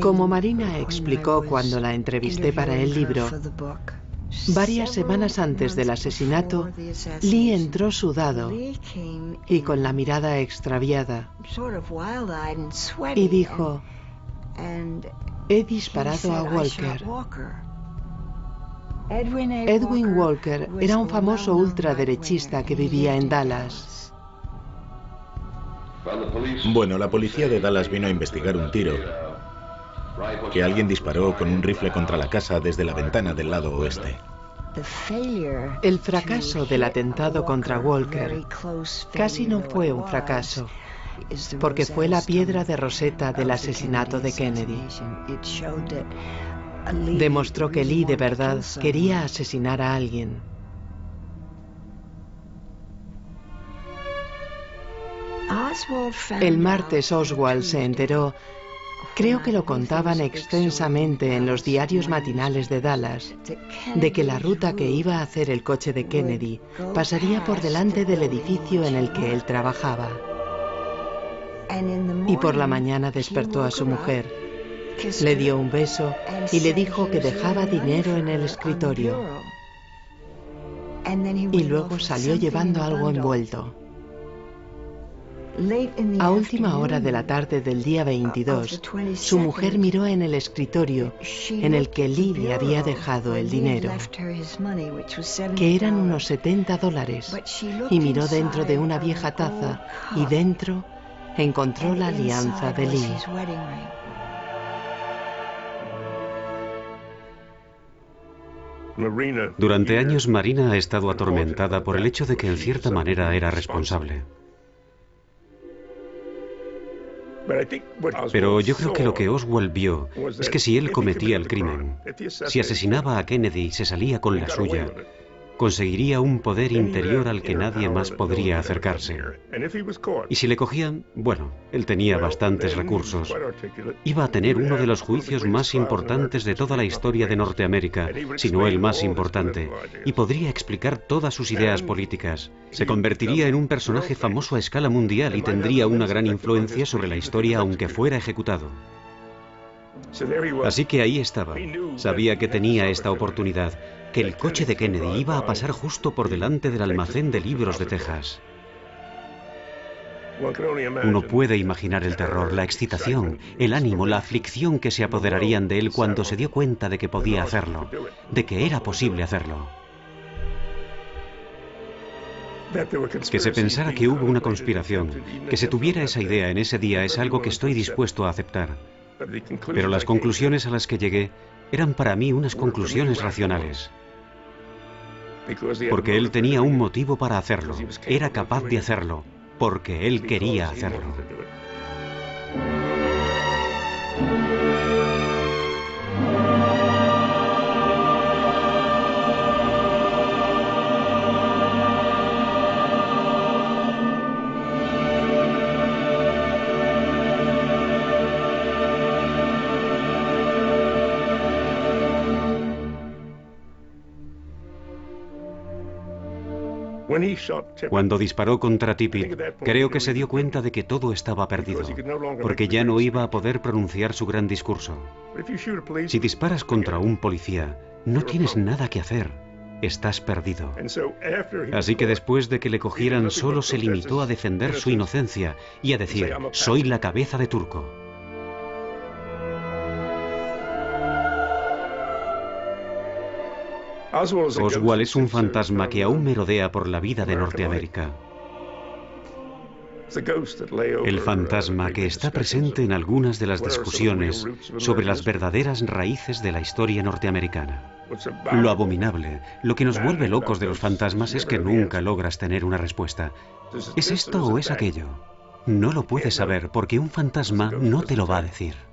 Como Marina explicó cuando la entrevisté para el libro, varias semanas antes del asesinato, Lee entró sudado y con la mirada extraviada y dijo: he disparado a Walker. Edwin Walker era un famoso ultraderechista que vivía en Dallas. Bueno, la policía de Dallas vino a investigar un tiro que alguien disparó con un rifle contra la casa desde la ventana del lado oeste. El fracaso del atentado contra Walker casi no fue un fracaso, porque fue la piedra de Rosetta del asesinato de Kennedy. Demostró que Lee de verdad quería asesinar a alguien. El martes Oswald se enteró, creo que lo contaban extensamente en los diarios matinales de Dallas, de que la ruta que iba a hacer el coche de Kennedy pasaría por delante del edificio en el que él trabajaba. Y por la mañana despertó a su mujer, le dio un beso y le dijo que dejaba dinero en el escritorio. Y luego salió llevando algo envuelto. A última hora de la tarde del día 22, su mujer miró en el escritorio en el que Lee le había dejado el dinero, que eran unos $70, y miró dentro de una vieja taza y dentro encontró la alianza de Lee. Durante años Marina ha estado atormentada por el hecho de que en cierta manera era responsable. Pero yo creo que lo que Oswald vio es que si él cometía el crimen, si asesinaba a Kennedy y se salía con la suya, conseguiría un poder interior al que nadie más podría acercarse. Y si le cogían, bueno, él tenía bastantes recursos. Iba a tener uno de los juicios más importantes de toda la historia de Norteamérica, si no el más importante, y podría explicar todas sus ideas políticas. Se convertiría en un personaje famoso a escala mundial y tendría una gran influencia sobre la historia aunque fuera ejecutado. Así que ahí estaba. Sabía que tenía esta oportunidad, que el coche de Kennedy iba a pasar justo por delante del almacén de libros de Texas. Uno puede imaginar el terror, la excitación, el ánimo, la aflicción que se apoderarían de él cuando se dio cuenta de que podía hacerlo, de que era posible hacerlo. Que se pensara que hubo una conspiración, que se tuviera esa idea en ese día es algo que estoy dispuesto a aceptar. Pero las conclusiones a las que llegué eran para mí unas conclusiones racionales. Porque él tenía un motivo para hacerlo, era capaz de hacerlo, porque él quería hacerlo. Cuando disparó contra Tippit, creo que se dio cuenta de que todo estaba perdido, porque ya no iba a poder pronunciar su gran discurso. Si disparas contra un policía, no tienes nada que hacer. Estás perdido. Así que después de que le cogieran, solo se limitó a defender su inocencia y a decir: soy la cabeza de turco. Oswald es un fantasma que aún merodea por la vida de Norteamérica. El fantasma que está presente en algunas de las discusiones sobre las verdaderas raíces de la historia norteamericana. Lo abominable, lo que nos vuelve locos de los fantasmas es que nunca logras tener una respuesta. ¿Es esto o es aquello? No lo puedes saber porque un fantasma no te lo va a decir.